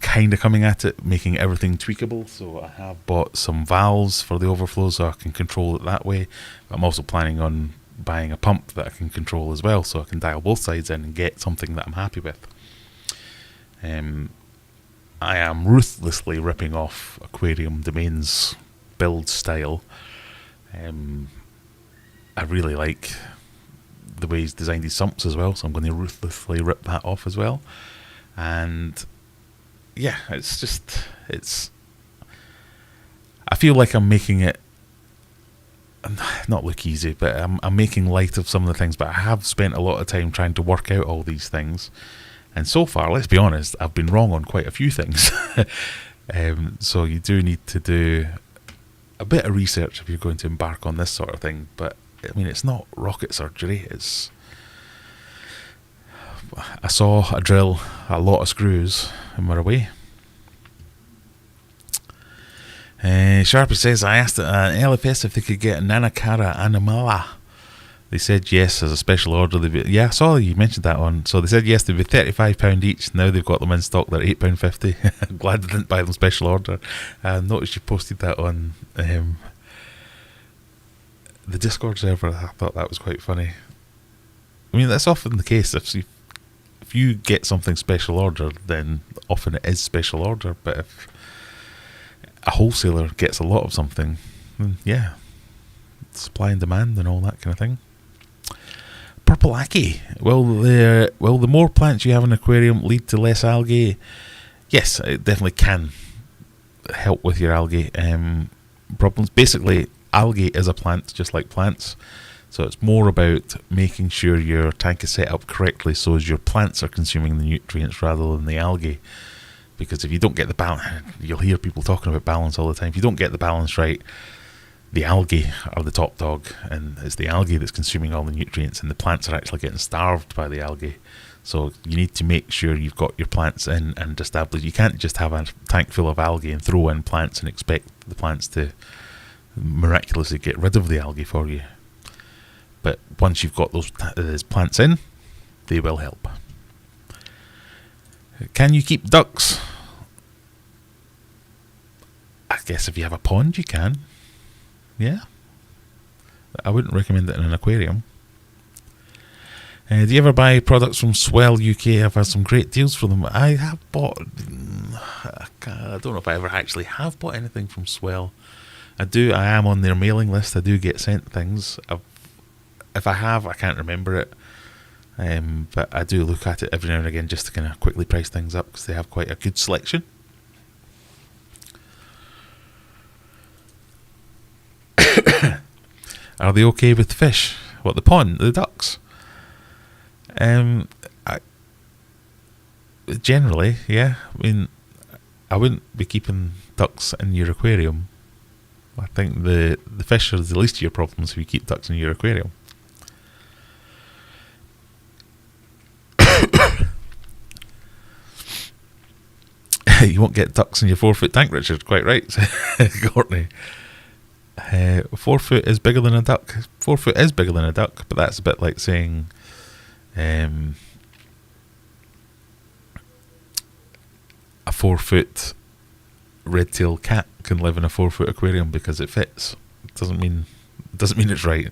kind of coming at it, making everything tweakable. So I have bought some valves for the overflow so I can control it that way. But I'm also planning on buying a pump that I can control as well, so I can dial both sides in and get something that I'm happy with. I am ruthlessly ripping off Aquarium Domain's build style. I really like the way he's designed his sumps as well, so I'm going to ruthlessly rip that off as well. And yeah, it's I feel like I'm making it not look easy, but I'm making light of some of the things, but I have spent a lot of time trying to work out all these things. And so far, let's be honest, I've been wrong on quite a few things. So you do need to do a bit of research if you're going to embark on this sort of thing. But, I mean, it's not rocket surgery. I saw a drill, a lot of screws, and we're away. Sharpie says, I asked LFS if they could get Nanacara Animala. They said yes as a special order. I saw you mentioned that one. So they said yes, they'd be £35 each. Now they've got them in stock, they're £8.50. I'm glad I didn't buy them special order. I noticed you posted that on the Discord server. I thought that was quite funny. I mean, that's often the case. If you get something special order, then often it is special order. But if a wholesaler gets a lot of something, then yeah, supply and demand and all that kind of thing. Purple algae. Will the more plants you have in an aquarium lead to less algae? Yes, it definitely can help with your algae problems. Basically, algae is a plant, just like plants. So it's more about making sure your tank is set up correctly so as your plants are consuming the nutrients rather than the algae. Because if you don't get the balance, you'll hear people talking about balance all the time. If you don't get the balance right, the algae are the top dog, and it's the algae that's consuming all the nutrients, and the plants are actually getting starved by the algae. So you need to make sure you've got your plants in and establish. You can't just have a tank full of algae and throw in plants and expect the plants to miraculously get rid of the algae for you. But once you've got those plants in, they will help. Can you keep ducks? I guess if you have a pond, you can. Yeah. I wouldn't recommend it in an aquarium. Do you ever buy products from Swell UK? I've had some great deals for them. I have bought... I don't know if I ever actually have bought anything from Swell. I am on their mailing list. I do get sent things. If I have, I can't remember it. But I do look at it every now and again just to kind of quickly price things up because they have quite a good selection. Are they okay with fish? What, the pond, the ducks? Generally, yeah. I mean, I wouldn't be keeping ducks in your aquarium. I think the fish are the least of your problems if you keep ducks in your aquarium. You won't get ducks in your 4-foot tank, Richard. Quite right, Courtney. 4 foot is bigger than a duck. 4 foot is bigger than a duck, but that's a bit like saying a 4-foot red-tailed cat can live in a 4-foot aquarium because it fits. It doesn't mean it's right.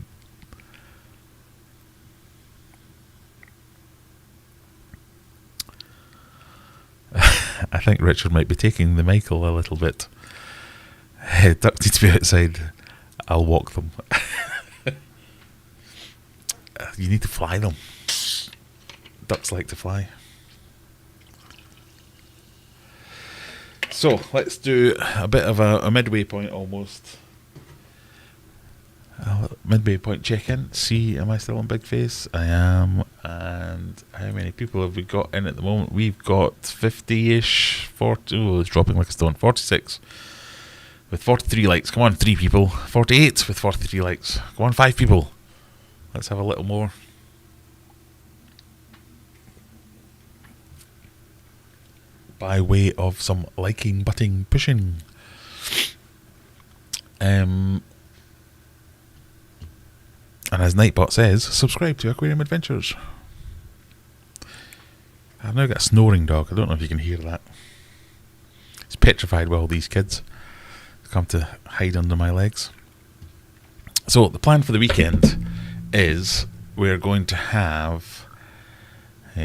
I think Richard might be taking the Michael a little bit. Ducks need to be outside. I'll walk them. You need to fly them. Ducks like to fly. So let's do a bit of a midway point almost. Midway point check-in. See, am I still on Big Face? I am. And how many people have we got in at the moment? We've got 50-ish, 40. Oh, it's dropping like a stone. 46 with 43 likes. Come on, 3 people. 48 with 43 likes. Come on, 5 people. Let's have a little more. By way of some liking, butting, pushing. And as Nightbot says, subscribe to Aquarium Adventures. I've now got a snoring dog. I don't know if you can hear that. It's petrified by all these kids. Come to hide under my legs. So the plan for the weekend is we're going to have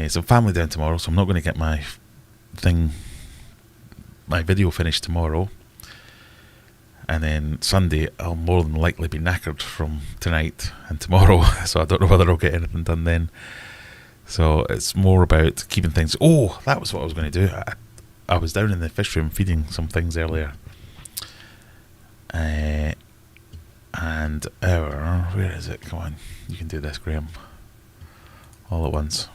some family down tomorrow, so I'm not going to get my video finished tomorrow. And then Sunday, I'll more than likely be knackered from tonight and tomorrow, so I don't know whether I'll get anything done then. So it's more about keeping things... Oh, that was what I was going to do. I was down in the fish room feeding some things earlier. And where is it? Come on, you can do this, Graham. All at once.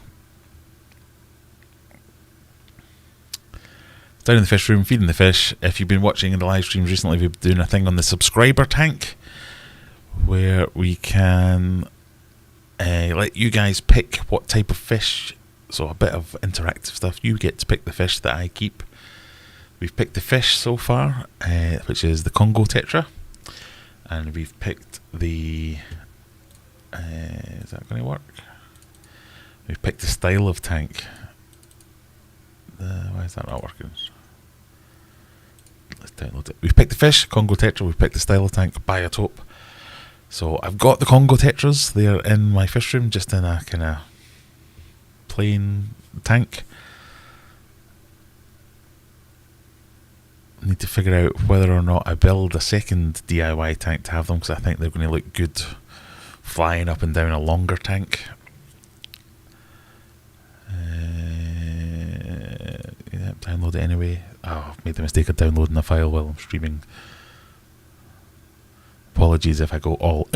Down in the fish room, feeding the fish. If you've been watching in the live streams recently, we've been doing a thing on the subscriber tank where we can let you guys pick what type of fish. So a bit of interactive stuff. You get to pick the fish that I keep. We've picked the fish so far, which is the Congo tetra. And we've picked the... is that going to work? We've picked the style of tank. Why is that not working? Let's download it. We've picked the fish, Congo tetra. We've picked the style of tank, biotope. So I've got the Congo tetras. They're in my fish room, just in a kind of plain tank. Need to figure out whether or not I build a second DIY tank to have them, because I think they're going to look good flying up and down a longer tank. Download it anyway. Oh, I've made the mistake of downloading a file while I'm streaming. Apologies if I go all...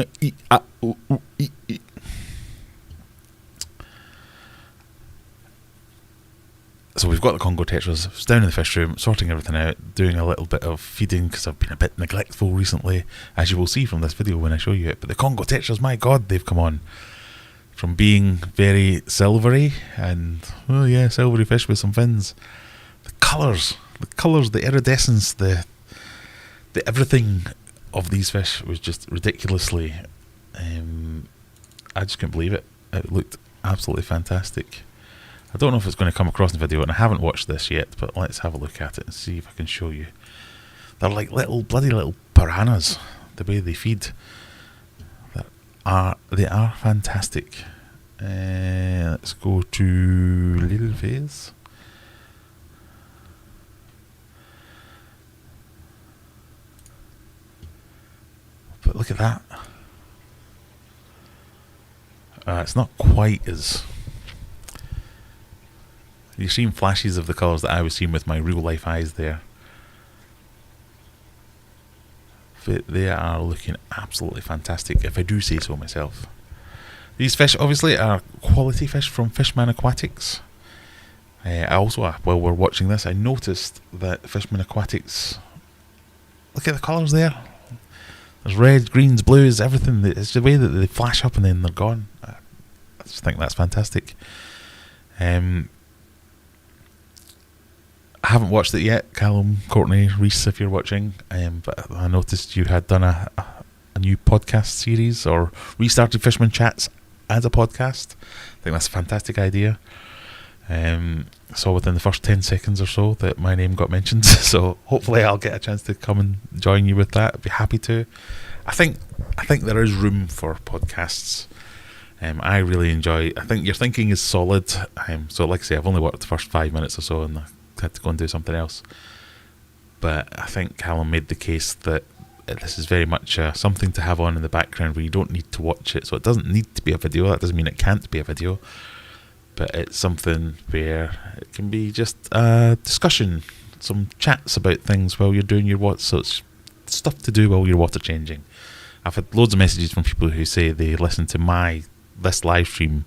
So we've got the Congo tetras. It's down in the fish room, sorting everything out, doing a little bit of feeding because I've been a bit neglectful recently, as you will see from this video when I show you it. But the Congo tetras, my God, they've come on. From being very silvery and, oh yeah, silvery fish with some fins. The colours, the iridescence, the everything of these fish was just ridiculously... I just couldn't believe it. It looked absolutely fantastic. I don't know if it's going to come across in the video, and I haven't watched this yet, but let's have a look at it and see if I can show you. They're like bloody little piranhas, the way they feed. They are fantastic. Let's go to little phase. But look at that. It's not quite as... You're seeing flashes of the colours that I was seeing with my real life eyes there. But they are looking absolutely fantastic, if I do say so myself. These fish obviously are quality fish from Fishman Aquatics. I also, while we're watching this, I noticed that Fishman Aquatics... Look at the colours there. There's reds, greens, blues, everything. It's the way that they flash up and then they're gone. I just think that's fantastic. I haven't watched it yet, Callum, Courtney, Reese, if you're watching, but I noticed you had done a new podcast series, or restarted Fishman Chats as a podcast. I think that's a fantastic idea. Saw within the first 10 seconds or so that my name got mentioned, so hopefully I'll get a chance to come and join you with that. I'd be happy to. I think there is room for podcasts. I really enjoy... I think your thinking is solid. So like I say, I've only watched the first 5 minutes or so, and I had to go and do something else. But I think Callum made the case that this is very much something to have on in the background where you don't need to watch it. So it doesn't need to be a video. That doesn't mean it can't be a video. But it's something where it can be just a discussion, some chats about things while you're doing your water. So it's stuff to do while you're water changing. I've had loads of messages from people who say they listen to this live stream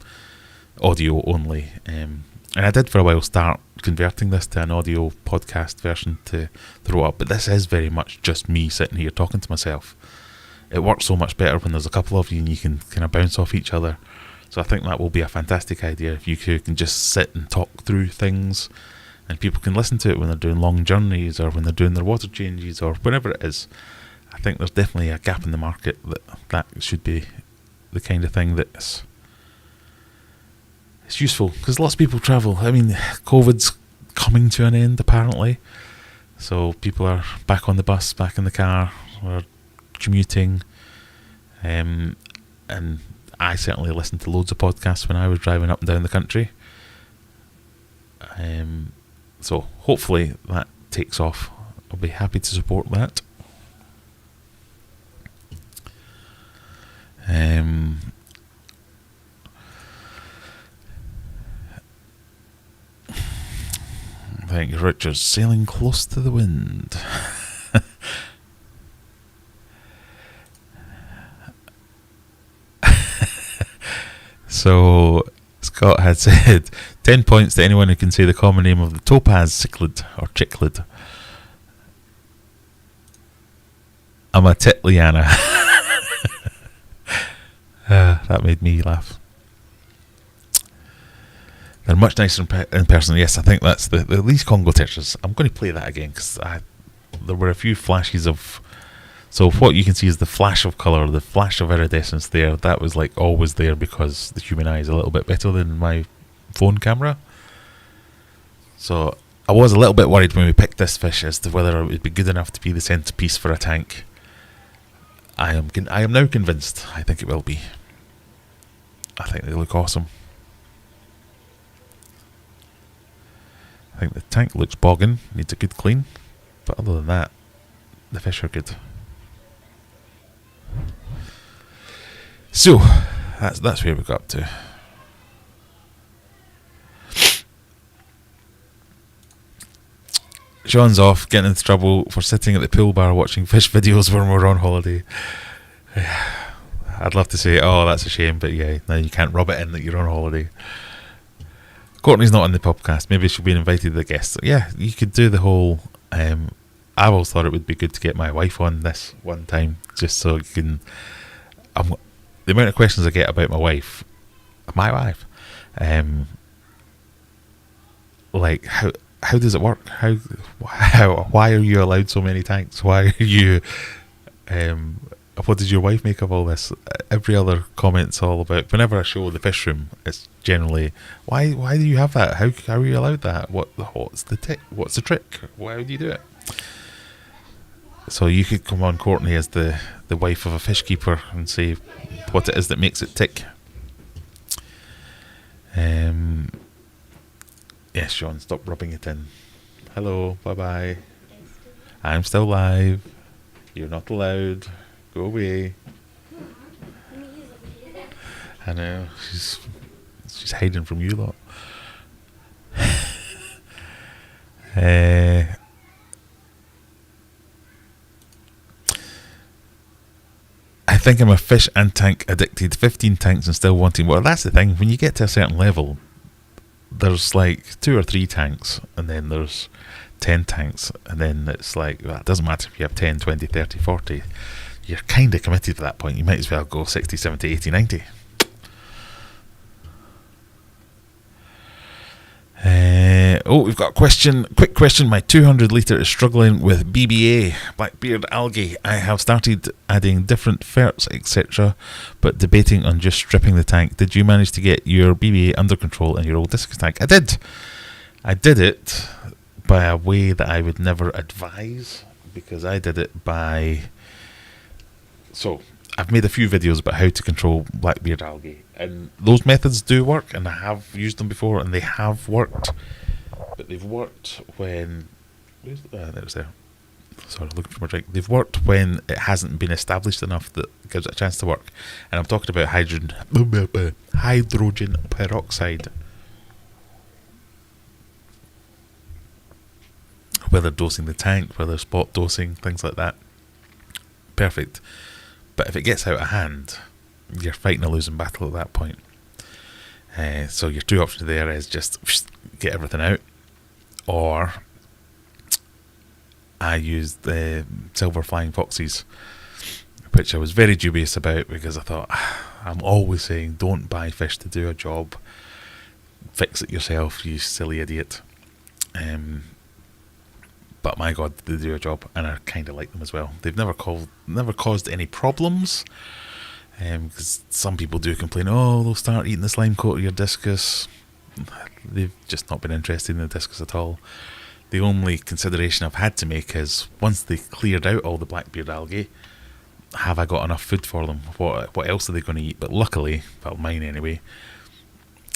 audio only. And I did for a while start converting this to an audio podcast version to throw up, but this is very much just me sitting here talking to myself. It works so much better when there's a couple of you and you can kind of bounce off each other. So I think that will be a fantastic idea if you can just sit and talk through things, and people can listen to it when they're doing long journeys or when they're doing their water changes or whatever it is. I think there's definitely a gap in the market that should be the kind of thing that's it's useful, because lots of people travel. I mean, COVID's coming to an end apparently, so people are back on the bus, back in the car, or commuting, and I certainly listened to loads of podcasts when I was driving up and down the country. So hopefully that takes off. I'll be happy to support that. Thank you, Richard. Sailing close to the wind. So Scott had said 10 points to anyone who can say the common name of the topaz cichlid or chicklid. I'm a titliana. That made me laugh. They're much nicer in person. Yes, I think that's the these Congo tetras. I'm going to play that again because there were a few flashes of. So what you can see is the flash of colour, the flash of iridescence there. That was like always there because the human eye is a little bit better than my phone camera. So I was a little bit worried when we picked this fish as to whether it would be good enough to be the centrepiece for a tank. I am now convinced. I think it will be. I think they look awesome. I think the tank looks boggin, needs a good clean, but other than that, the fish are good. So that's where we got up to. Sean's off, getting into trouble for sitting at the pool bar watching fish videos when we're on holiday. I'd love to say, oh, that's a shame, but yeah, now you can't rub it in that you're on holiday. Courtney's not on the podcast. Maybe she'll be invited as a guest. So yeah, you could do the whole. I always thought it would be good to get my wife on this one time, just so you can. The amount of questions I get about my wife, like how does it work? Why are you allowed so many tanks? Why are you? What does your wife make of all this? Every other comment's all about. Whenever I show the fish room, it's generally why do you have that? How are you allowed that? What's the trick? Why would you do it? So you could come on, Courtney, as the wife of a fish keeper and say what it is that makes it tick. Yes, Sean, stop rubbing it in. Hello, bye-bye. I'm still live. You're not allowed. Go away. I know, she's hiding from you lot. I think I'm a fish and tank addicted. 15 tanks and still wanting more. That's the thing. When you get to a certain level, there's like 2 or 3 tanks, and then there's 10 tanks, and then it's like, well, it doesn't matter if you have 10, 20, 30, 40. You're kind of committed to that point. You might as well go 60, 70, 80, 90. We've got a question. Quick question. My 200 litre is struggling with BBA, blackbeard algae. I have started adding different ferts, etc., but debating on just stripping the tank. Did you manage to get your BBA under control in your old discus tank? I did. I did it by a way that I would never advise, because I did it by... So, I've made a few videos about how to control blackbeard algae, and those methods do work, and I have used them before, and they have worked. But they've worked when... there it was there. Sorry, looking for my drink. They've worked when it hasn't been established enough that it gives it a chance to work. And I'm talking about hydrogen peroxide. Whether dosing the tank, whether spot dosing, things like that. Perfect. But if it gets out of hand, you're fighting a losing battle at that point. So your 2 options there is just get everything out, or I used the silver flying foxes, which I was very dubious about, because I thought, I'm always saying don't buy fish to do a job, fix it yourself, you silly idiot. But my God, they do a job, and I kind of like them as well. They've never caused any problems, because some people do complain, oh, they'll start eating the slime coat of your discus. They've just not been interested in the discus at all. The only consideration I've had to make is, once they cleared out all the blackbeard algae, have I got enough food for them? What else are they going to eat? But luckily, well, mine anyway,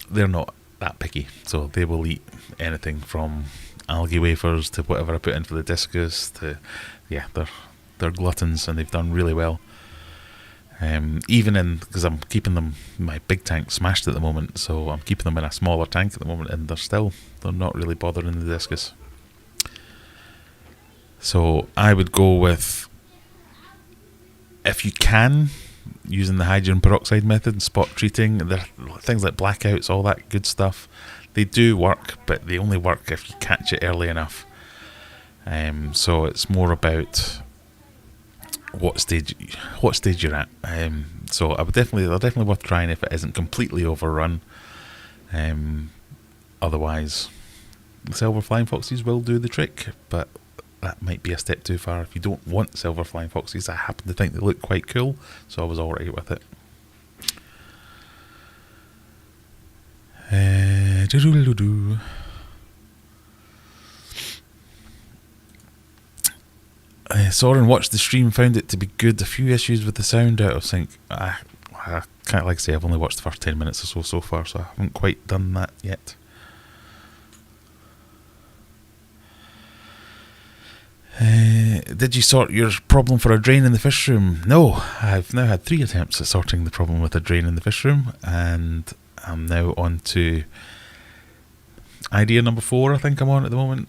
they're not that picky, so they will eat anything from algae wafers to whatever I put in for the discus to, yeah, they're gluttons, and they've done really well. Even in, because I'm keeping them, my big tank smashed at the moment, so I'm keeping them in a smaller tank at the moment, and they're not really bothering the discus. So I would go with, if you can, using the hydrogen peroxide method and spot treating. There are things like blackouts, all that good stuff. They do work, but they only work if you catch it early enough. So it's more about what stage you're at. So they're definitely worth trying if it isn't completely overrun. Otherwise, silver flying foxes will do the trick, but that might be a step too far. If you don't want silver flying foxes, I happen to think they look quite cool, so I was alright with it. Soren watched the stream, found it to be good. A few issues with the sound out of sync. I can't, like I say, I've only watched the first 10 minutes or so far, so I haven't quite done that yet. Did you sort your problem for a drain in the fish room? No, I've now had 3 attempts at sorting the problem with a drain in the fish room, and I'm now on to idea number 4, I think I'm on at the moment.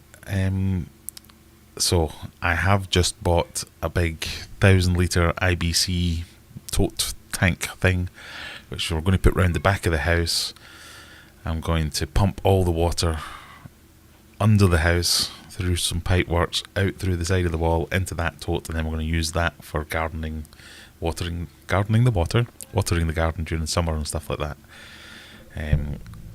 So I have just bought a big 1,000-litre IBC tote tank thing, which we're going to put round the back of the house. I'm going to pump all the water under the house through some pipe works, out through the side of the wall into that tote, and then we're going to use that for gardening, watering the garden during the summer and stuff like that.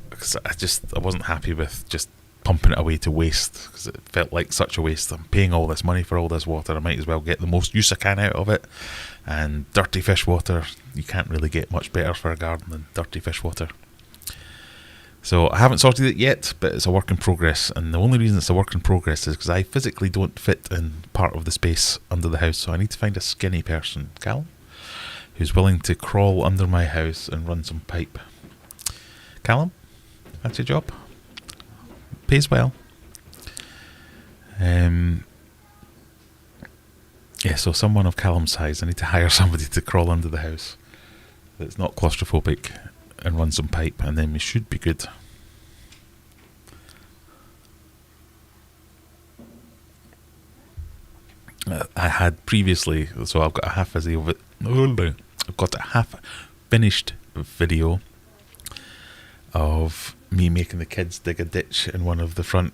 Because I wasn't happy with just pumping it away to waste, because it felt like such a waste. I'm paying all this money for all this water, I might as well get the most use I can out of it. And dirty fish water, you can't really get much better for a garden than dirty fish water. So I haven't sorted it yet, but it's a work in progress, and the only reason it's a work in progress is because I physically don't fit in part of the space under the house, so I need to find a skinny person, Cal, who's willing to crawl under my house and run some pipe. Callum, that's your job. Pays well. Yeah, so someone of Callum's size, I need to hire somebody to crawl under the house that's not claustrophobic and run some pipe, and then we should be good. I had previously, so I've got a half finished video of me making the kids dig a ditch in one of the front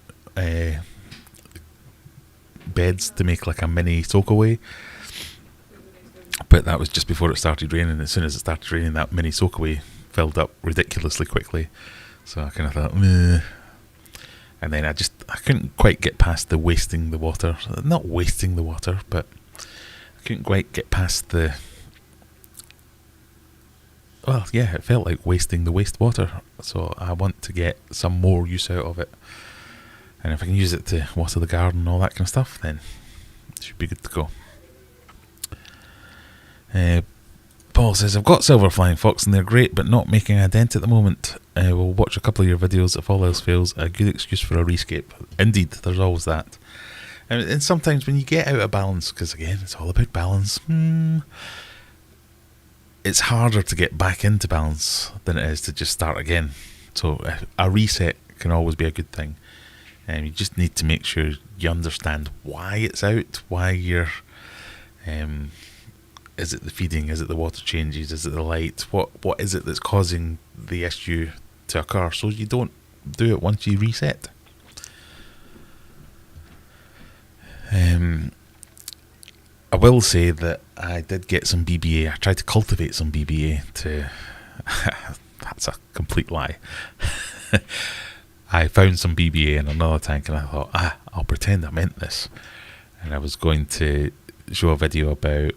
beds to make like a mini soakaway. But that was just before it started raining. As soon as it started raining, that mini soakaway filled up ridiculously quickly. So I kind of thought, meh. And then I couldn't quite get past the wasting the water. Not wasting the water, but I couldn't quite get past the... Well, yeah, it felt like wasting the wastewater. So I want to get some more use out of it. And if I can use it to water the garden and all that kind of stuff, then it should be good to go. Paul says, I've got silver flying fox and they're great, but not making a dent at the moment. We'll watch a couple of your videos. If all else fails, a good excuse for a rescape. Indeed, there's always that. And sometimes when you get out of balance, because again, it's all about balance, it's harder to get back into balance than it is to just start again. So a reset can always be a good thing. And you just need to make sure you understand why it's out, why you're... is it the feeding? Is it the water changes? Is it the light? What is it that's causing the issue to occur? So you don't do it once you reset. I will say that I did get some BBA. I tried to cultivate some BBA to... That's a complete lie. I found some BBA in another tank and I thought, I'll pretend I meant this. And I was going to show a video about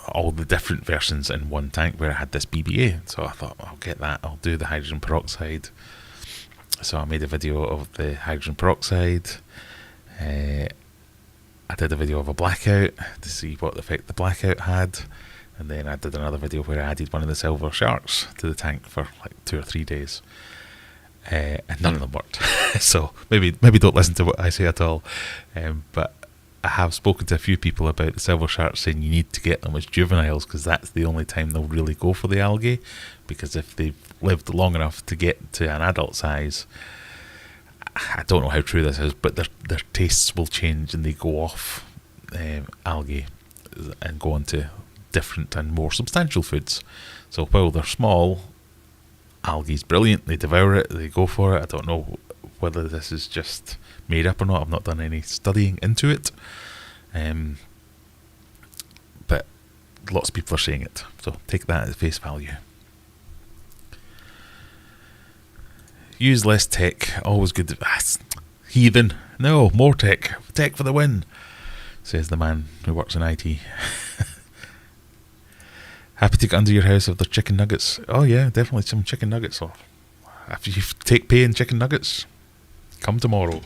all the different versions in one tank where I had this BBA. So I thought, I'll get that, I'll do the hydrogen peroxide. So I made a video of the hydrogen peroxide. I did a video of a blackout to see what effect the blackout had, and then I did another video where I added one of the silver sharks to the tank for like 2 or 3 days, and none of them worked. So maybe don't listen to what I say at all, but I have spoken to a few people about the silver sharks saying you need to get them as juveniles because that's the only time they'll really go for the algae, because if they've lived long enough to get to an adult size, I don't know how true this is, but their tastes will change and they go off algae and go on to different and more substantial foods. So while they're small, algae's brilliant, they devour it, they go for it. I don't know whether this is just made up or not. I've not done any studying into it, but lots of people are saying it, so take that at face value. Use less tech, always good. Heathen, no, more tech for the win, says the man who works in IT. Happy to get under your house if there's chicken nuggets. Oh yeah, definitely some chicken nuggets. Or after you take pay in chicken nuggets, come tomorrow.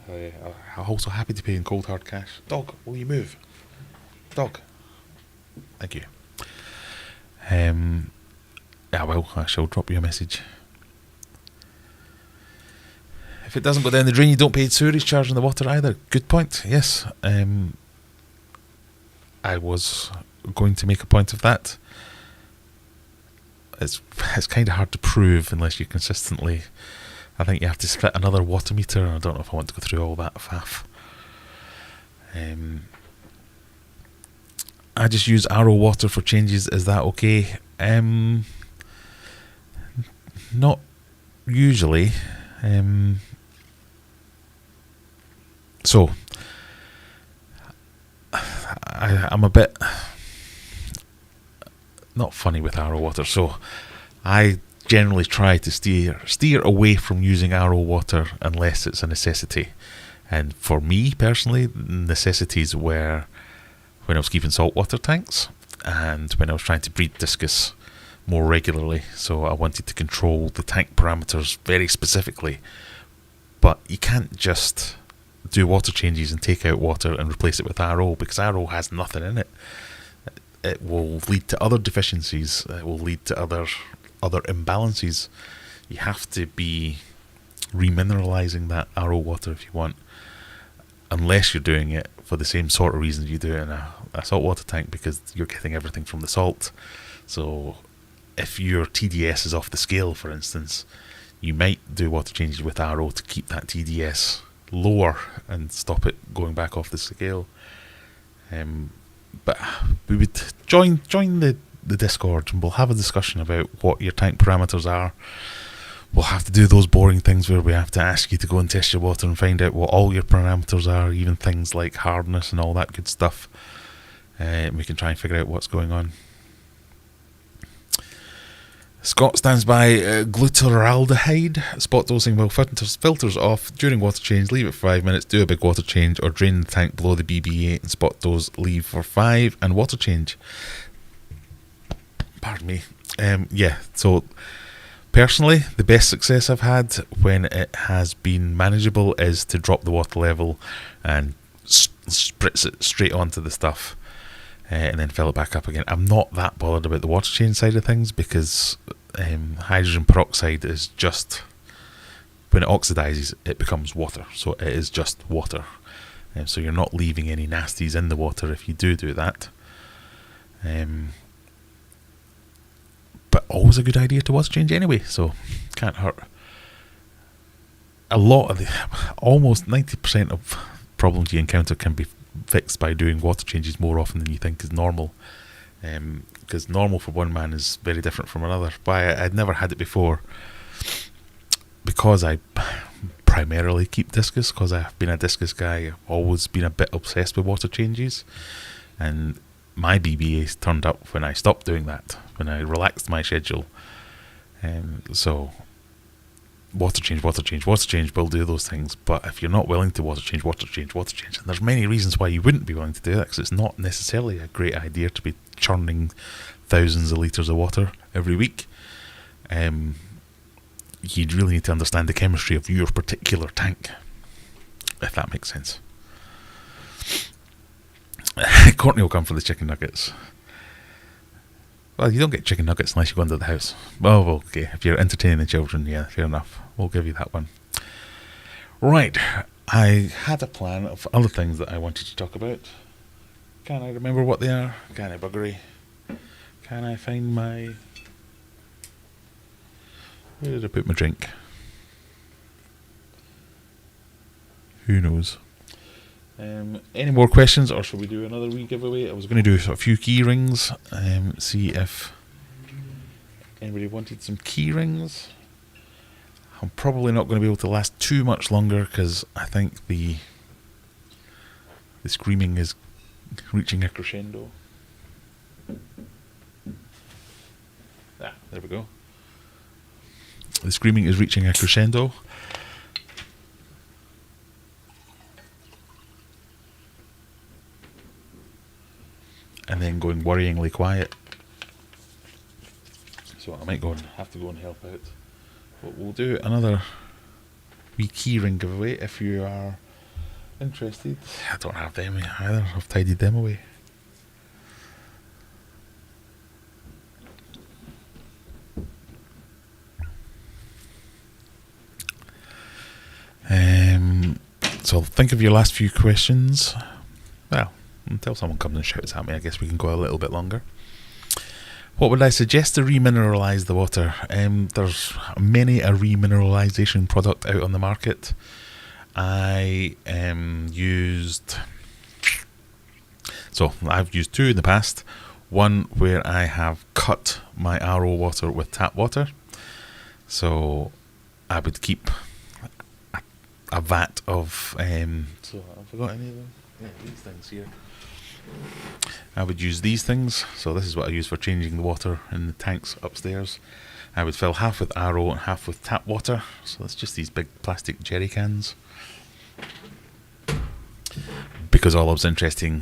I'm also happy to pay in cold hard cash. Dog, will you move? Dog. Thank you. Yeah, well, I shall drop you a message. If it doesn't go down the drain, you don't pay sewerage charge on the water either. Good point. Yes. I was going to make a point of that. It's kind of hard to prove unless you consistently. I think you have to fit another water meter. I don't know if I want to go through all that faff. I just use RO water for changes. Is that okay? Not usually. So I'm a bit not funny with RO water. So I generally try to steer away from using RO water unless it's a necessity. And for me personally, necessities were when I was keeping saltwater tanks and when I was trying to breed discus more regularly. So I wanted to control the tank parameters very specifically. But you can't just do water changes and take out water and replace it with RO, because RO has nothing in it. It will lead to other deficiencies. It will lead to other imbalances. You have to be remineralizing that RO water if you want, unless you're doing it for the same sort of reasons you do it in a saltwater tank, because you're getting everything from the salt. So if your TDS is off the scale, for instance, you might do water changes with RO to keep that TDS lower and stop it going back off the scale. But we would join the Discord and we'll have a discussion about what your tank parameters are. We'll have to do those boring things where we have to ask you to go and test your water and find out what all your parameters are, even things like hardness and all that good stuff. And we can try and figure out what's going on. Scott stands by glutaraldehyde. Spot dosing while filters off during water change. Leave it for 5 minutes. Do a big water change or drain the tank below the BB8 and spot dose. Leave for 5 and water change. Pardon me. Yeah, so personally, the best success I've had when it has been manageable is to drop the water level and spritz it straight onto the stuff. And then fill it back up again. I'm not that bothered about the water change side of things because hydrogen peroxide is just, when it oxidizes, it becomes water. So it is just water. So you're not leaving any nasties in the water if you do that. But always a good idea to water change anyway, so can't hurt. Almost 90% of problems you encounter can be fixed by doing water changes more often than you think is normal, because normal for one man is very different from another. I'd never had it before because I primarily keep discus, because I've been a discus guy. I've always been a bit obsessed with water changes, and my BBAs turned up when I stopped doing that, when I relaxed my schedule. So water change will do those things. But if you're not willing to water change, and there's many reasons why you wouldn't be willing to do that, because it's not necessarily a great idea to be churning thousands of litres of water every week. You'd really need to understand the chemistry of your particular tank, if that makes sense. Courtney will come for the chicken nuggets. Well, you don't get chicken nuggets unless you go into the house. Oh, okay. If you're entertaining the children, yeah, fair enough. We'll give you that one. Right. I had a plan of other things that I wanted to talk about. Can I remember what they are? Can I buggery? Can I find my... Where did I put my drink? Who knows? Any more questions, or shall we do another wee giveaway? I was going to do a few key rings, see if anybody wanted some key rings. I'm probably not going to be able to last too much longer because I think the screaming is reaching a crescendo. There we go. The screaming is reaching a crescendo. And then going worryingly quiet. So I might have to go and help out. But we'll do another wee keyring giveaway if you are interested. I don't have them either. I've tidied them away. So think of your last few questions. Well, until someone comes and shouts at me, I guess we can go a little bit longer. What would I suggest to remineralise the water? There's many a remineralisation product out on the market. I've used two in the past. One where I have cut my RO water with tap water. So I would keep a vat of... so I forgot any of them. Yeah, these things here. I would use these things. So this is what I use for changing the water in the tanks upstairs. I would fill half with RO and half with tap water. So it's just these big plastic jerry cans. Because all I was interested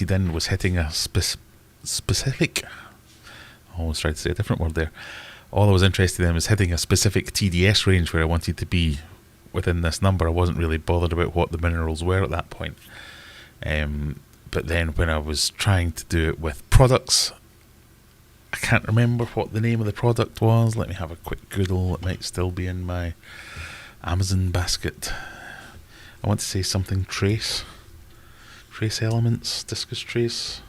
in was hitting a specific... I almost tried to say a different word there. All I was interested in was hitting a specific TDS range where I wanted to be within this number. I wasn't really bothered about what the minerals were at that point. But then when I was trying to do it with products, I can't remember what the name of the product was. Let me have a quick Google. It might still be in my Amazon basket. I want to say something trace elements, discus trace.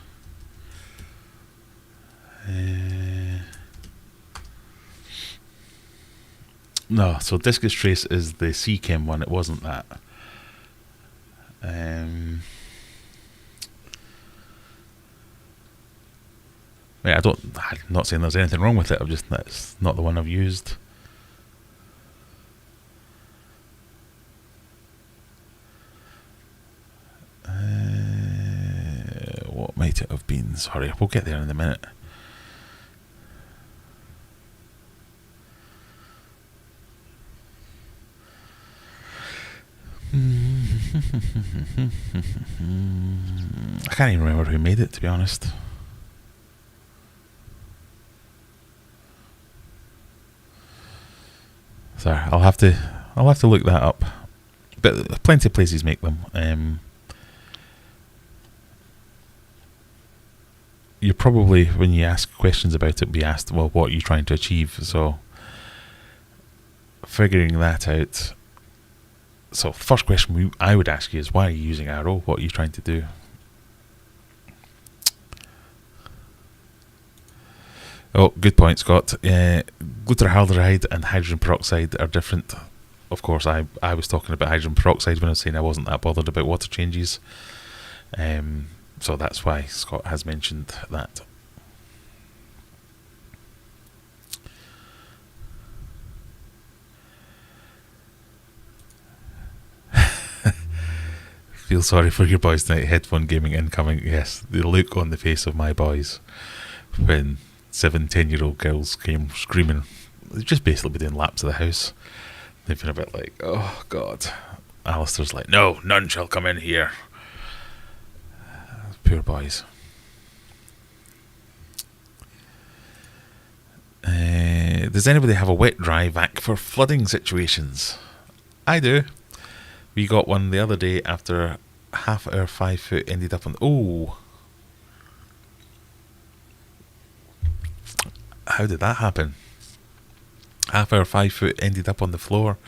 No, so discus trace is the C-Chem one. It wasn't that. I'm not saying there's anything wrong with it. That's not the one I've used. What might it have been? Sorry, we'll get there in a minute. I can't even remember who made it, to be honest. Sorry, I'll have to look that up. But plenty of places make them. You're probably, when you ask questions about it, be asked, well, what are you trying to achieve? So figuring that out. So first question I would ask you is, why are you using RO? What are you trying to do? Oh, good point, Scott. Glutaraldehyde and hydrogen peroxide are different. Of course, I was talking about hydrogen peroxide when I was saying I wasn't that bothered about water changes. So that's why Scott has mentioned that. Feel sorry for your boys tonight. Headphone gaming incoming. Yes, the look on the face of my boys when 7-10-year-old girls came screaming. They've just basically been doing laps of the house. They've been a bit like, oh God. Alistair's like, no, none shall come in here. Poor boys. Does anybody have a wet dry vac for flooding situations? I do. We got one the other day after half our 5 foot ended up on... Oh! How did that happen? Half our 5 foot ended up on the floor.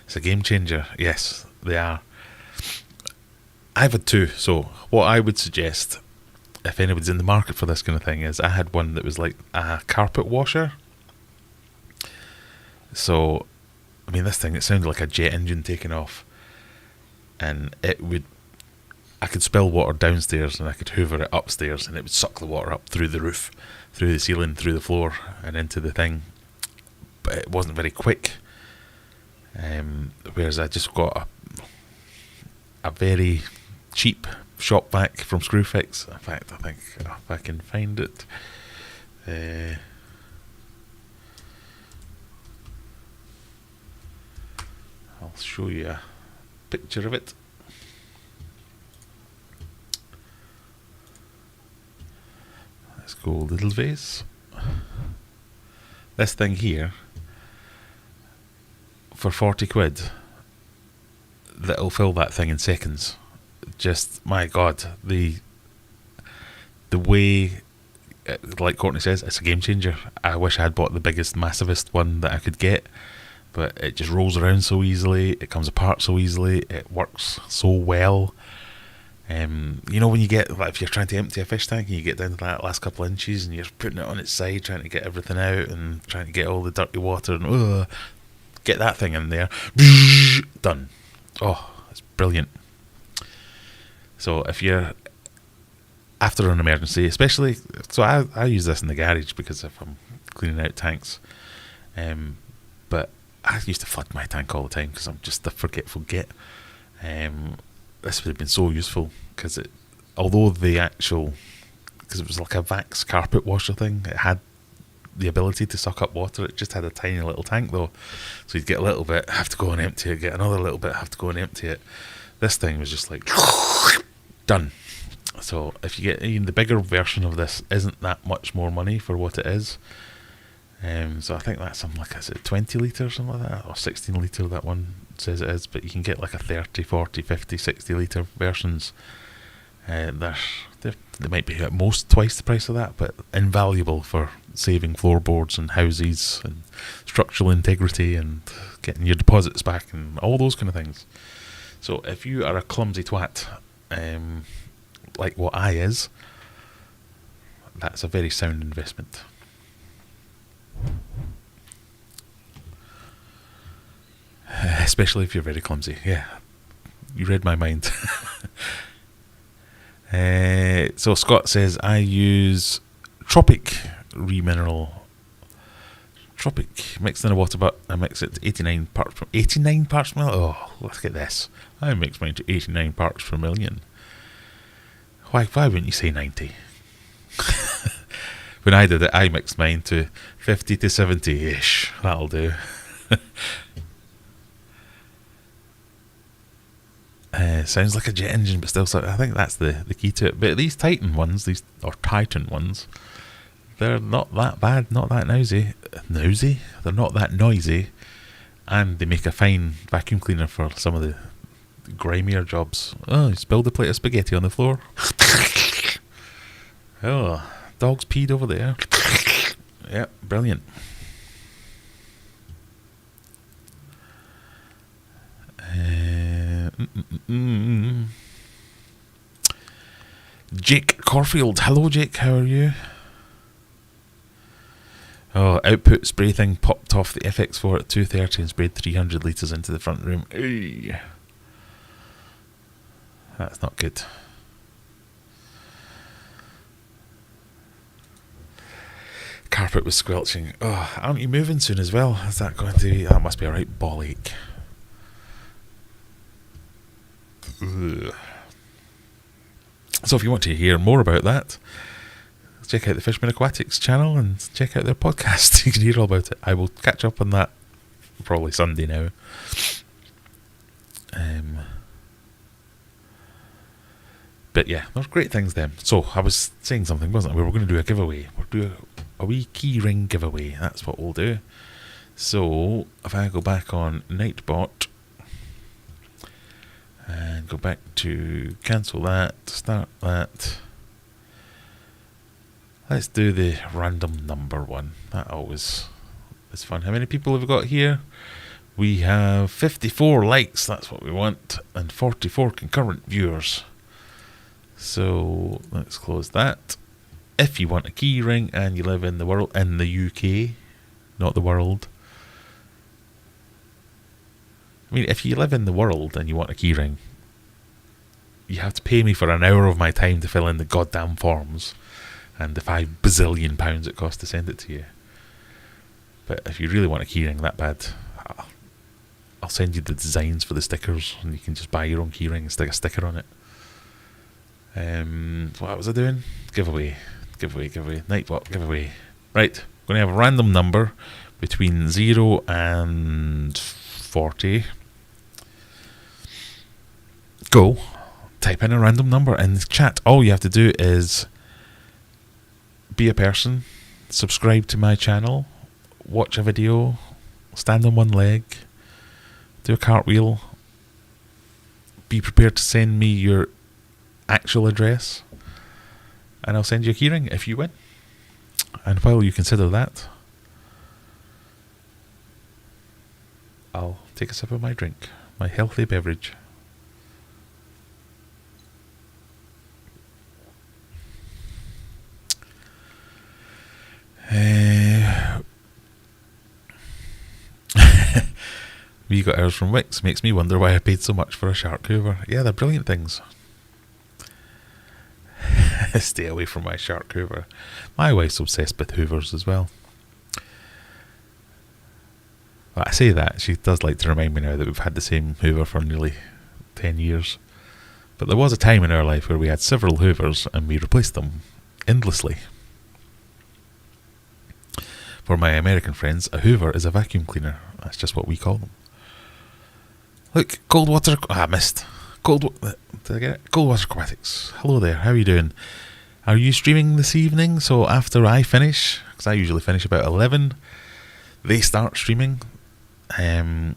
It's a game changer. Yes, they are. I've had two, so what I would suggest, if anybody's in the market for this kind of thing, is I had one that was like a carpet washer. So, I mean, this thing, it sounded like a jet engine taking off. And I could spill water downstairs and I could hoover it upstairs and it would suck the water up through the roof, through the ceiling, through the floor and into the thing. But it wasn't very quick. Whereas I just got a very cheap shop vac from Screwfix. In fact, I think if I can find it, I'll show you a picture of it. Let's go little vase. This thing here, for 40 quid, that'll fill that thing in seconds. Just, my God, the way, like Courtney says, it's a game changer. I wish I had bought the biggest, massivest one that I could get, but it just rolls around so easily, it comes apart so easily, it works so well. You know when you get, like, if you're trying to empty a fish tank and you get down to that last couple of inches and you're putting it on its side, trying to get everything out and trying to get all the dirty water and get that thing in there, done. Oh, it's brilliant. So if you're after an emergency, especially, so I use this in the garage because if I'm cleaning out tanks, but I used to flood my tank all the time because I'm just a forgetful git. This would have been so useful because although because it was like a Vax carpet washer thing, it had the ability to suck up water. It just had a tiny little tank though, so you'd get a little bit, have to go and empty it, get another little bit, have to go and empty it. This thing was just like done. So if you get even the bigger version of this, isn't that much more money for what it is. So I think that's something like, is it 20 litre or something like that, or 16 litre that one says it is, but you can get like a 30, 40, 50, 60 litre versions. They might be at most twice the price of that, but invaluable for saving floorboards and houses and structural integrity and getting your deposits back and all those kind of things. So if you are a clumsy twat, like what I is, that's a very sound investment. Especially if you're very clumsy. Yeah, you read my mind. So Scott says, I use Tropic Remineral. Tropic mixed in a water, but I mix it to 89 parts per 89 parts per million. Oh, look at this. I mix mine to 89 parts per million. Why wouldn't you say 90? When I did it, I mixed mine to 50 to 70-ish. That'll do. Sounds like a jet engine, but still, so I think that's the key to it. But these Titan ones, Titan ones, they're not that bad, not that noisy. They're not that noisy, and they make a fine vacuum cleaner for some of the grimier jobs. Oh, you spilled a plate of spaghetti on the floor. Oh, dog's peed over there. Yeah, brilliant. Jake Corfield. Hello, Jake. How are you? Oh, output spray thing popped off the FX4 at 230 and sprayed 300 litres into the front room. Eey. That's not good. Carpet was squelching. Oh, aren't you moving soon as well? Is that going to be... That must be a right ball ache. Ugh. So if you want to hear more about that, check out the Fishman Aquatics channel and check out their podcast. You can hear all about it. I will catch up on that probably Sunday now. But yeah, there's great things then. So I was saying something, wasn't I? We were going to do a giveaway. We'll do a wee key ring giveaway. That's what we'll do. So if I go back on Nightbot, And go back to cancel that, start that. Let's do the random number one. That always is fun. How many people have we got here? We have 54 likes, that's what we want, and 44 concurrent viewers. So let's close that. If you want a key ring and you live in the world, in the UK, not the world. I mean, if you live in the world and you want a key ring, you have to pay me for an hour of my time to fill in the goddamn forms and the £5 bazillion it costs to send it to you. But if you really want a key ring that bad, I'll send you the designs for the stickers and you can just buy your own key ring and stick a sticker on it. What was I doing? Giveaway. Nightbot giveaway. Right, I'm going to have a random number between 0 and 40. Go. Type in a random number in the chat. All you have to do is be a person, subscribe to my channel, watch a video, stand on one leg, do a cartwheel, be prepared to send me your actual address, and I'll send you a keyring if you win. And while you consider that, I'll take a sip of my drink, my healthy beverage. We got ours from Wix. Makes me wonder why I paid so much for a shark hoover. Yeah, they're brilliant things. Stay away from my shark hoover. My wife's obsessed with hoovers as well. Well, I say that, she does like to remind me now that we've had the same hoover for nearly 10 years. But there was a time in our life where we had several hoovers and we replaced them endlessly. For my American friends, a hoover is a vacuum cleaner. That's just what we call them. Look, cold water. I missed. Did I get it? Cold water aquatics. Hello there. How are you doing? Are you streaming this evening? So after I finish, because I usually finish about 11, they start streaming. A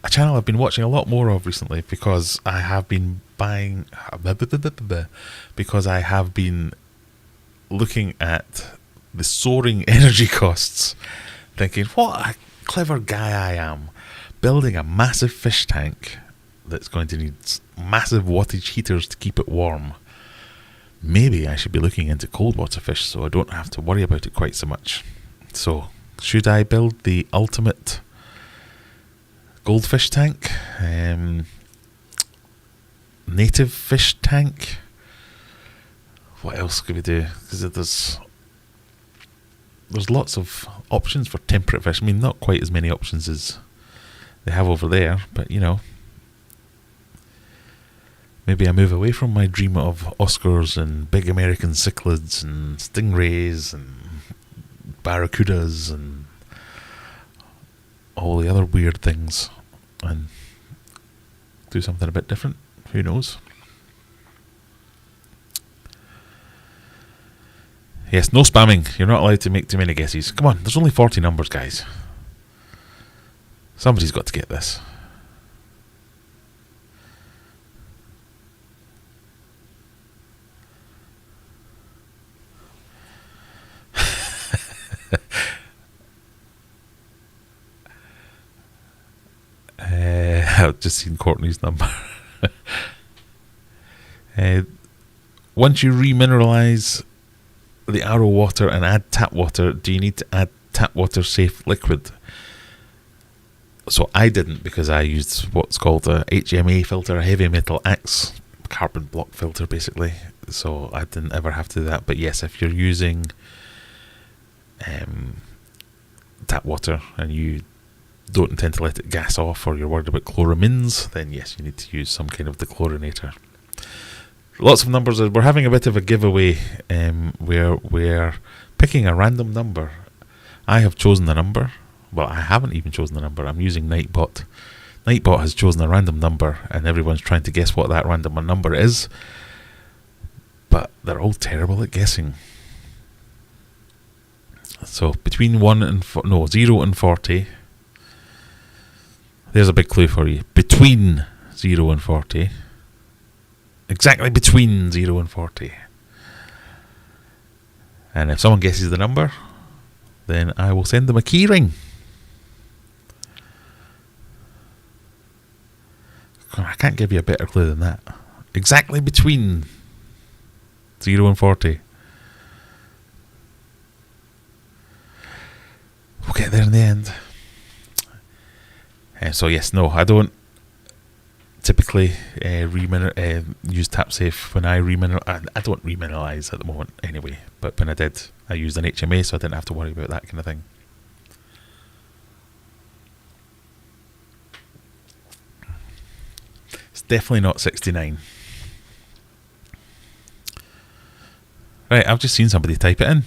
channel I've been watching a lot more of recently because I have been looking at the soaring energy costs, thinking, what a clever guy I am, building a massive fish tank that's going to need massive wattage heaters to keep it warm. Maybe I should be looking into cold water fish so I don't have to worry about it quite so much. So, should I build the ultimate goldfish tank? Native fish tank? What else could we do? Because there's lots of options for temperate fish. I mean, not quite as many options as they have over there, but you know, maybe I move away from my dream of Oscars and big American cichlids and stingrays and barracudas and all the other weird things and do something a bit different. Who knows? Yes, no spamming. You're not allowed to make too many guesses. Come on, there's only 40 numbers, guys. Somebody's got to get this. I've just seen Courtney's number. Once you remineralize the arrow water and add tap water, do you need to add tap water safe liquid? So I didn't, because I used what's called a HMA filter, a heavy metal axe carbon block filter basically, so I didn't ever have to do that. But yes, if you're using tap water and you don't intend to let it gas off, or you're worried about chloramines, then yes, you need to use some kind of dechlorinator. Lots of numbers. We're having a bit of a giveaway where we're picking a random number. I have chosen the number. Well, I haven't even chosen the number. I'm using Nightbot. Nightbot has chosen a random number, and everyone's trying to guess what that random number is. But they're all terrible at guessing. So between 0 and 40. There's a big clue for you. Between 0 and 40. Exactly between 0 and 40. And if someone guesses the number, then I will send them a key ring. I can't give you a better clue than that. Exactly between 0 and 40. We'll get there in the end. So yes, no, I don't typically use TapSafe when I remineralize. I don't remineralize at the moment anyway, but when I did, I used an HMA, so I didn't have to worry about that kind of thing. It's definitely not 69. Right, I've just seen somebody type it in.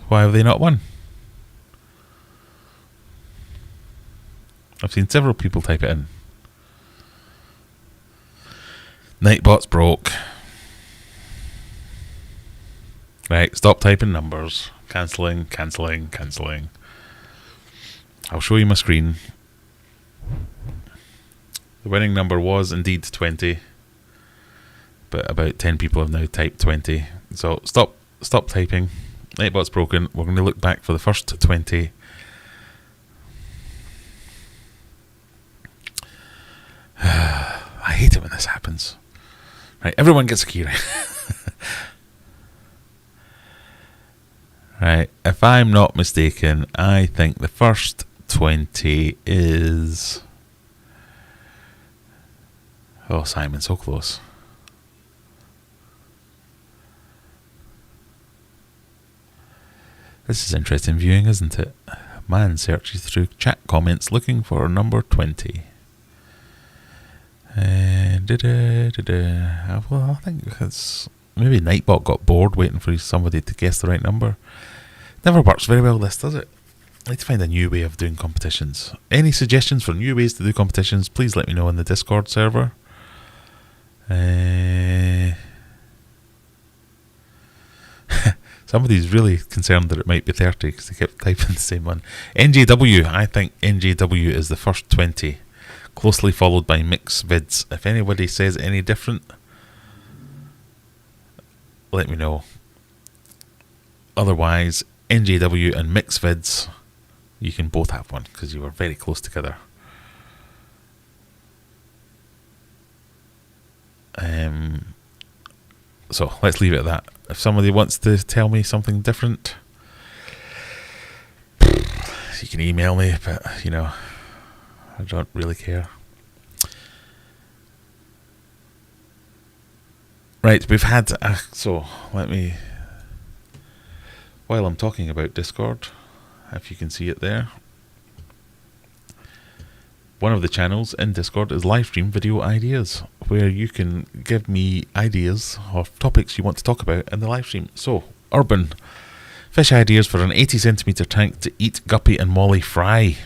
Why have they not won? I've seen several people type it in. Nightbot's broke. Right, stop typing numbers. Cancelling. I'll show you my screen. The winning number was indeed 20. But about 10 people have now typed 20. So stop typing. Nightbot's broken. We're going to look back for the first 20. I hate it when this happens. Right, everyone gets a key ring. Right, if I'm not mistaken, I think the first 20 is... Oh, Simon, so close. This is interesting viewing, isn't it? Man searches through chat comments looking for number 20. Well, I think it's maybe Nightbot got bored waiting for somebody to guess the right number. Never works very well, this, does it? I need to find a new way of doing competitions. Any suggestions for new ways to do competitions, please let me know in the Discord server. Somebody's really concerned that it might be 30 because they kept typing the same one. NJW, I think NJW is the first 20. Closely followed by Mix Vids. If anybody says any different, let me know. Otherwise, NJW and Mix Vids, you can both have one because you were very close together. So let's leave it at that. If somebody wants to tell me something different, you can email me, but you know, I don't really care. Right, we've had so let me, while I'm talking about Discord, if you can see it there, one of the channels in Discord is Livestream Video Ideas, where you can give me ideas of topics you want to talk about in the live stream. So, Urban, fish ideas for an 80cm tank to eat guppy and molly fry.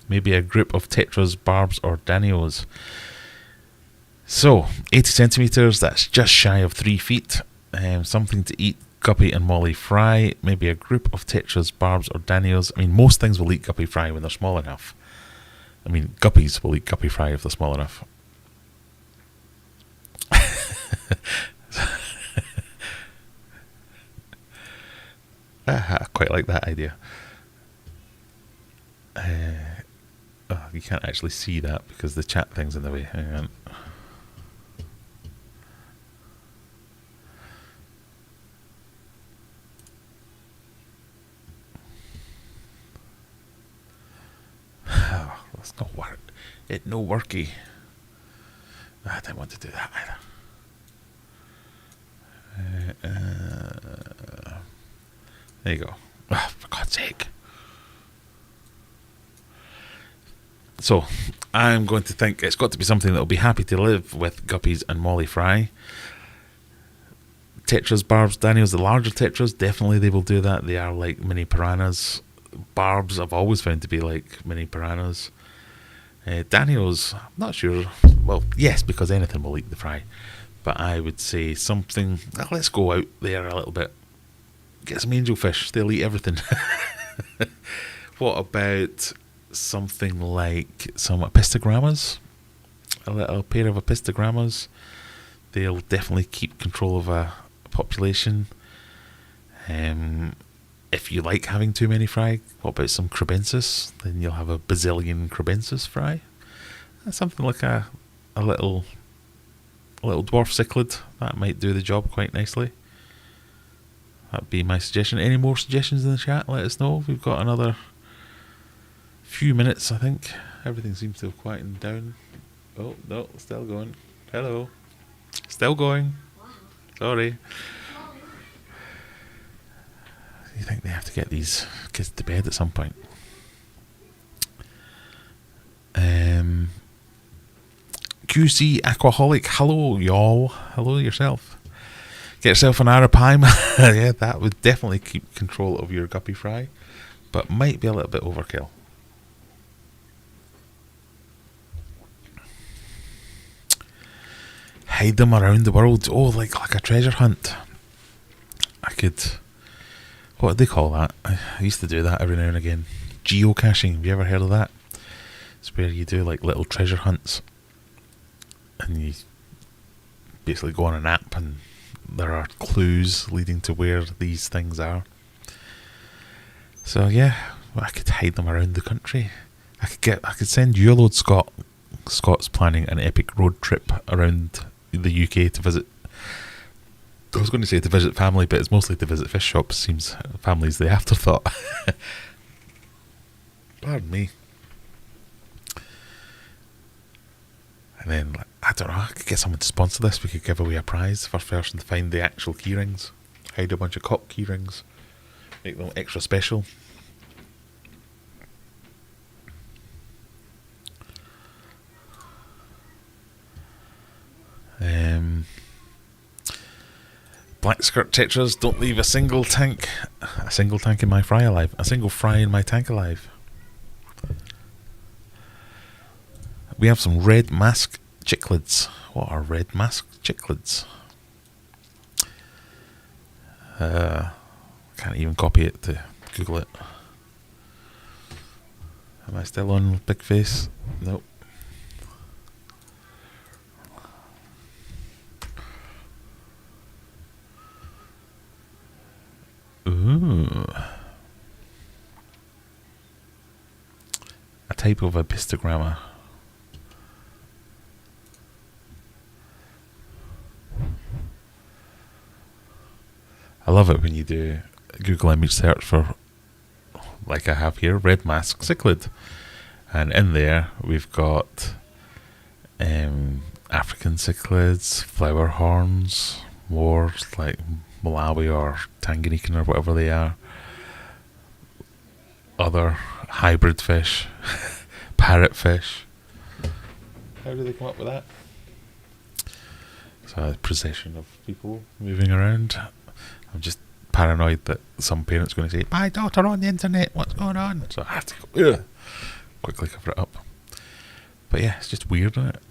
Maybe a group of tetras, barbs or danios. So, 80 centimetres, that's just shy of 3 feet. Something to eat guppy and molly fry. Maybe a group of tetras, barbs or danios. I mean, most things will eat guppy fry when they're small enough. I mean, guppies will eat guppy fry if they're small enough. I quite like that idea. You can't actually see that because the chat thing's in the way. Hang on. That's not work. It no worky. I didn't want to do that either. There you go. For God's sake. So, I'm going to think it's got to be something that will be happy to live with guppies and molly fry. Tetras, barbs, danios, the larger tetras, definitely they will do that. They are like mini piranhas. Barbs I've always found to be like mini piranhas. Danios, I'm not sure. Well, yes, because anything will eat the fry. But I would say something, let's go out there a little bit. Get some angelfish, they'll eat everything. What about something like some apistogrammas? A little pair of apistogrammas. They'll definitely keep control of a population. If you like having too many fry, what about some crebensis? Then you'll have a bazillion crebensis fry. That's something like a little dwarf cichlid. That might do the job quite nicely. That'd be my suggestion. Any more suggestions in the chat? Let us know. We've got another few minutes, I think. Everything seems to have quietened down. Oh, no, still going. Hello. Still going. Sorry. You think they have to get these kids to bed at some point? QC Aquaholic, hello y'all. Hello yourself. Get yourself an arapaima. Yeah, that would definitely keep control of your guppy fry, but might be a little bit overkill. Hide them around the world. Oh, like a treasure hunt. I could... What do they call that? I used to do that every now and again. Geocaching. Have you ever heard of that? It's where you do like little treasure hunts. And you basically go on an app and there are clues leading to where these things are. So yeah, I could hide them around the country. I could send you a load, Scott. Scott's planning an epic road trip around the UK to visit. I was going to say to visit family, but it's mostly to visit fish shops. Seems family's the afterthought. Pardon me. And then, I don't know, I could get someone to sponsor this. We could give away a prize. First person to find the actual keyrings. Hide a bunch of cock keyrings. Make them extra special. Black skirt tetras, don't leave a single tank in my fry alive. A single fry in my tank alive. We have some red mask cichlids. What are red mask cichlids? Can't even copy it to Google it. Am I still on big face? Nope. Ooh. A type of epistogramma. I love it when you do Google image search for, like I have here, red mask cichlid. And in there we've got African cichlids, flower horns, more like Malawi or Tanganyika or whatever they are. Other hybrid fish, parrotfish. How do they come up with that? So a procession of people moving around. I'm just paranoid that some parent's going to say, "My daughter on the internet, what's going on?" So I have to go, quickly cover it up. But yeah, it's just weird, isn't it?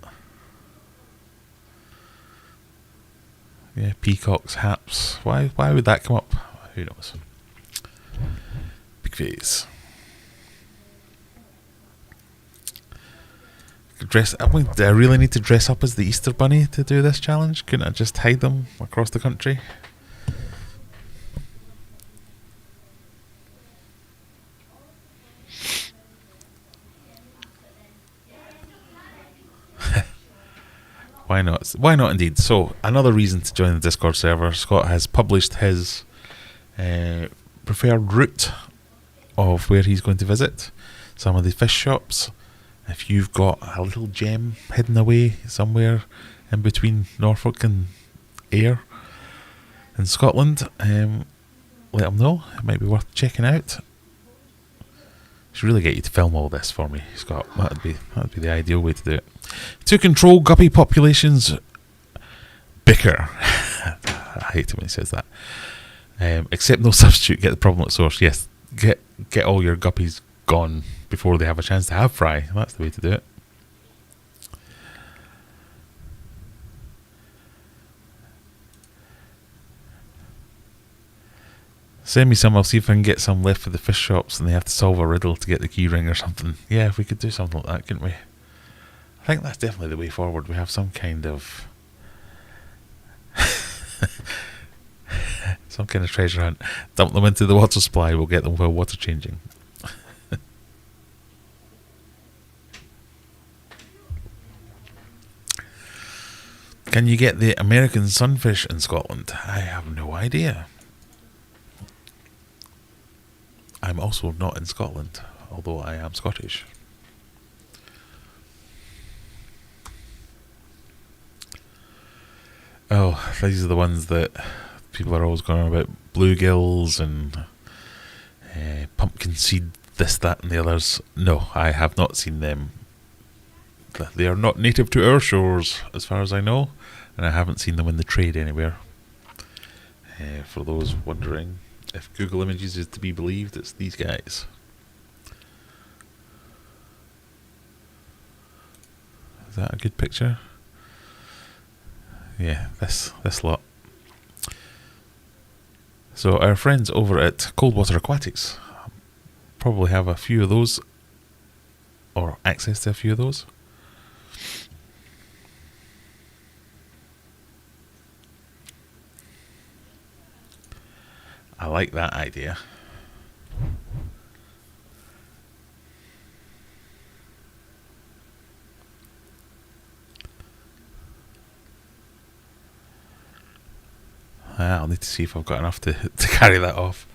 Yeah, peacocks, haps. Why would that come up? Who knows? Big face. Do I really need to dress up as the Easter Bunny to do this challenge? Couldn't I just hide them across the country? Why not? Why not indeed? So, another reason to join the Discord server. Scott has published his preferred route of where he's going to visit. Some of the fish shops. If you've got a little gem hidden away somewhere in between Norfolk and Ayr in Scotland, let him know. It might be worth checking out. Should really get you to film all this for me, Scott. That'd be the ideal way to do it. To control guppy populations, bicker. I hate it when he says that. Accept no substitute. Get the problem at source. Yes, get all your guppies gone before they have a chance to have fry. That's the way to do it. Send me some, I'll see if I can get some left for the fish shops and they have to solve a riddle to get the key ring or something. Yeah, if we could do something like that, couldn't we? I think that's definitely the way forward. We have some kind of Some kind of treasure hunt. Dump them into the water supply. We'll get them while water changing. Can you get the American sunfish in Scotland? I have no idea. I'm also not in Scotland, although I am Scottish. Oh, these are the ones that people are always going on about. Bluegills and pumpkin seed, this, that and the others. No, I have not seen them. They are not native to our shores, as far as I know, and I haven't seen them in the trade anywhere. For those wondering, if Google Images is to be believed, it's these guys. Is that a good picture? Yeah, this lot. So our friends over at Coldwater Aquatics probably have a few of those, or access to a few of those. I like that idea. I'll need to see if I've got enough to carry that off.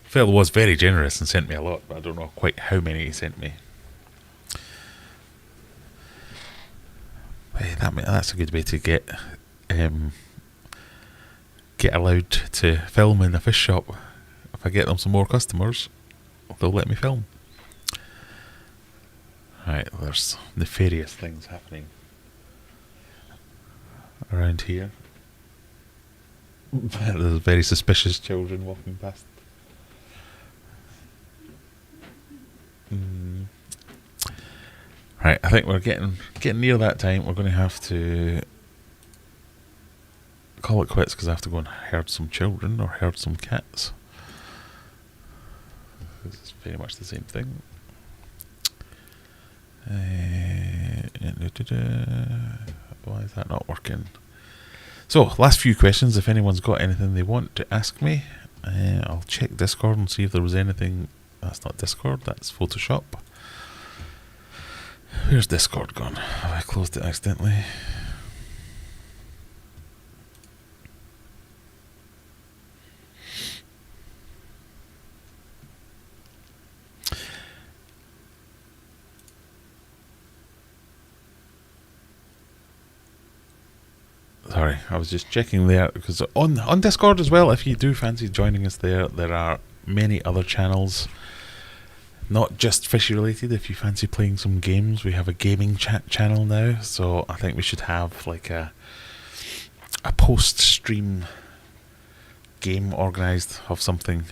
Phil was very generous and sent me a lot, but I don't know quite how many he sent me. Hey, that's a good way to get allowed to film in a fish shop. If I get them some more customers, they'll let me film. Right, there's nefarious things happening around here. There's very suspicious children walking past. Right, I think we're getting near that time. We're going to have to call it quits because I have to go and herd some children or herd some cats. This is very much the same thing. Why is that not working? So, last few questions. If anyone's got anything they want to ask me, I'll check Discord and see if there was anything. That's not Discord, that's Photoshop. Where's Discord gone? Have I closed it accidentally? Sorry, I was just checking there because on Discord as well, if you do fancy joining us there are many other channels, not just Fishy related. If you fancy playing some games, we have a gaming chat channel now, so I think we should have like a post-stream game organised of something.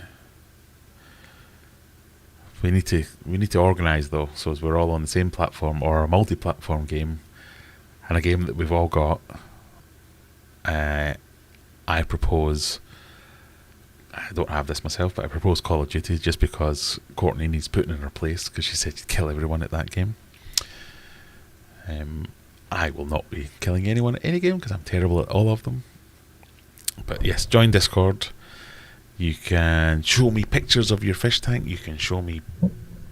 We need to organise though, so as we're all on the same platform, or a multi-platform game, and a game that we've all got. I propose, I don't have this myself, but I propose Call of Duty just because Courtney needs putting in her place because she said she'd kill everyone at that game. I will not be killing anyone at any game because I'm terrible at all of them. But yes, join Discord. You can show me pictures of your fish tank. You can show me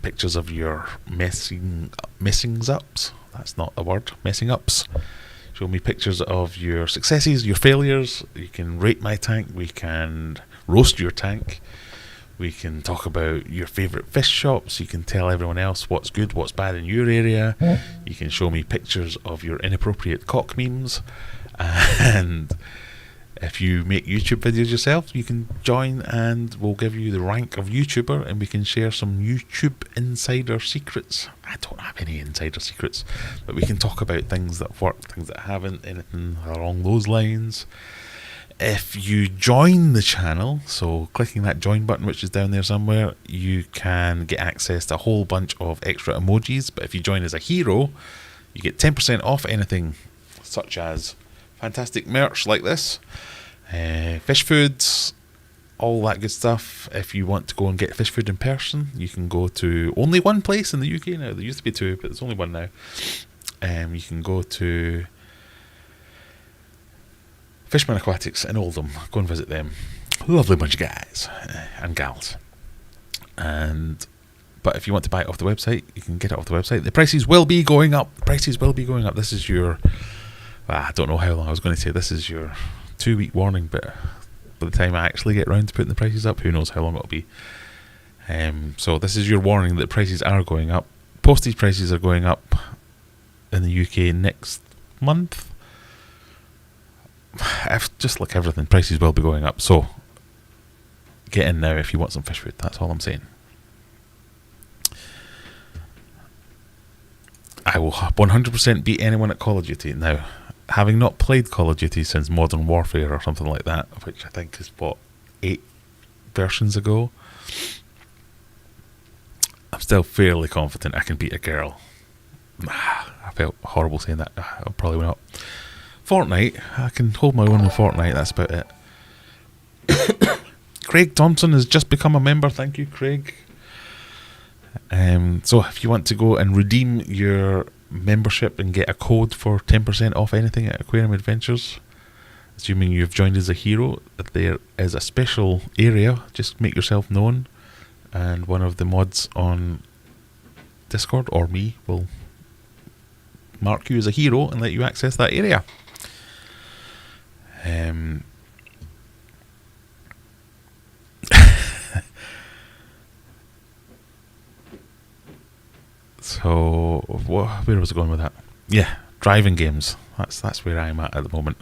pictures of your messings ups. That's not a word. Messing ups. Show me pictures of your successes, your failures. You can rate my tank. We can roast your tank. We can talk about your favourite fish shops. You can tell everyone else what's good, what's bad in your area. You can show me pictures of your inappropriate cock memes. And if you make YouTube videos yourself, you can join and we'll give you the rank of YouTuber and we can share some YouTube insider secrets. I don't have any insider secrets, but we can talk about things that work, things that haven't, anything along those lines. If you join the channel, so clicking that join button which is down there somewhere, you can get access to a whole bunch of extra emojis. But if you join as a hero, you get 10% off anything such as fantastic merch like this, fish foods, all that good stuff. If you want to go and get fish food in person, you can go to only one place in the UK now. There used to be two, but there's only one now. You can go to Fishman Aquatics in Oldham. Go and visit them. lovely bunch of guys and gals. But if you want to buy it off the website, you can get it off the website. The prices will be going up. This is your... I don't know how long I was going to say. This is your 2-week warning, but by the time I actually get round to putting the prices up, who knows how long it'll be. So this is your warning that prices are going up. Postage prices are going up in the UK next month. Just like everything, prices will be going up. So get in now if you want some fish food. That's all I'm saying. I will 100% beat anyone at Call of Duty. Now, having not played Call of Duty since Modern Warfare or something like that, which I think is, 8 versions ago, I'm still fairly confident I can beat a girl. I felt horrible saying that. I'll probably not. Fortnite, I can hold my own in Fortnite, that's about it. Craig Thompson has just become a member. Thank you, Craig. So if you want to go and redeem your membership and get a code for 10% off anything at Aquarium Adventures, assuming you've joined as a hero, there is a special area. Just make yourself known, and one of the mods on Discord or me will mark you as a hero and let you access that area. So, where was I going with that? Yeah, driving games. That's where I'm at the moment.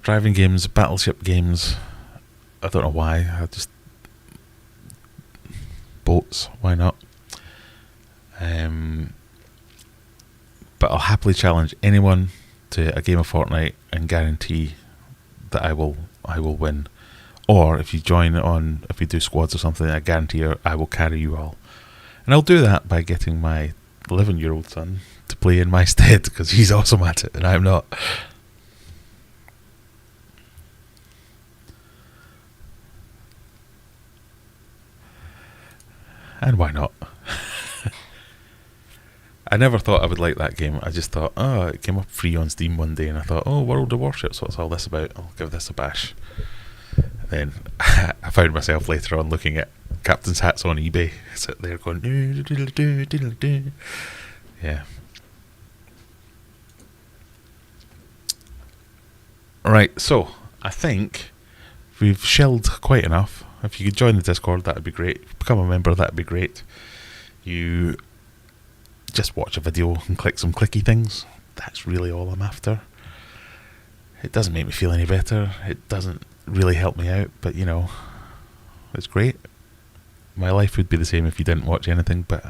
Driving games, battleship games. I don't know why. Boats. Why not? But I'll happily challenge anyone to a game of Fortnite and guarantee that I will win. Or if you if you do squads or something, I guarantee I will carry you all. And I'll do that by getting my 11-year-old son to play in my stead, because he's awesome at it and I'm not. And why not? I never thought I would like that game. I just thought, it came up free on Steam one day and I thought, World of Warships, what's all this about? I'll give this a bash. And then I found myself later on looking at captain's hats on eBay, sitting there going, yeah. Right, so I think we've shelled quite enough. If you could join the Discord, that would be great. Become a member, that would be great. You just watch a video and click some clicky things. That's really all I'm after. It doesn't make me feel any better. It doesn't really help me out, but it's great. My life would be the same if you didn't watch anything, but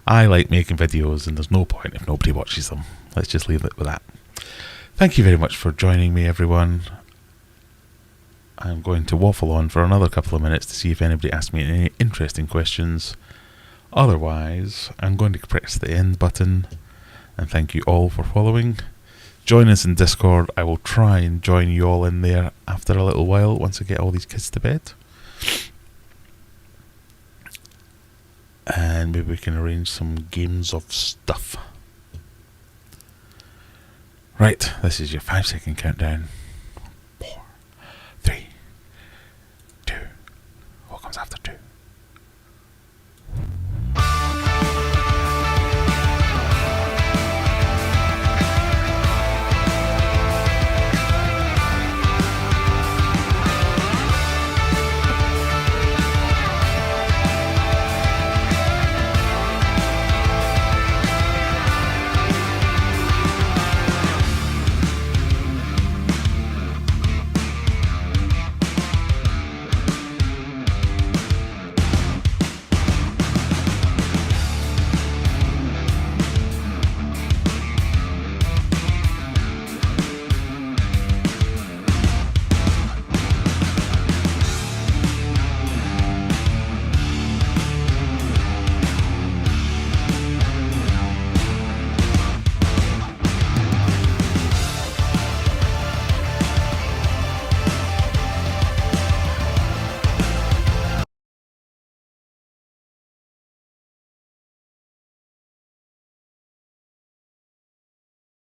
I like making videos and there's no point if nobody watches them. Let's just leave it with that. Thank you very much for joining me, everyone. I'm going to waffle on for another couple of minutes to see if anybody asks me any interesting questions. Otherwise, I'm going to press the end button and thank you all for following. Join us in Discord. I will try and join you all in there after a little while once I get all these kids to bed. And maybe we can arrange some games of stuff. Right, this is your 5-second countdown.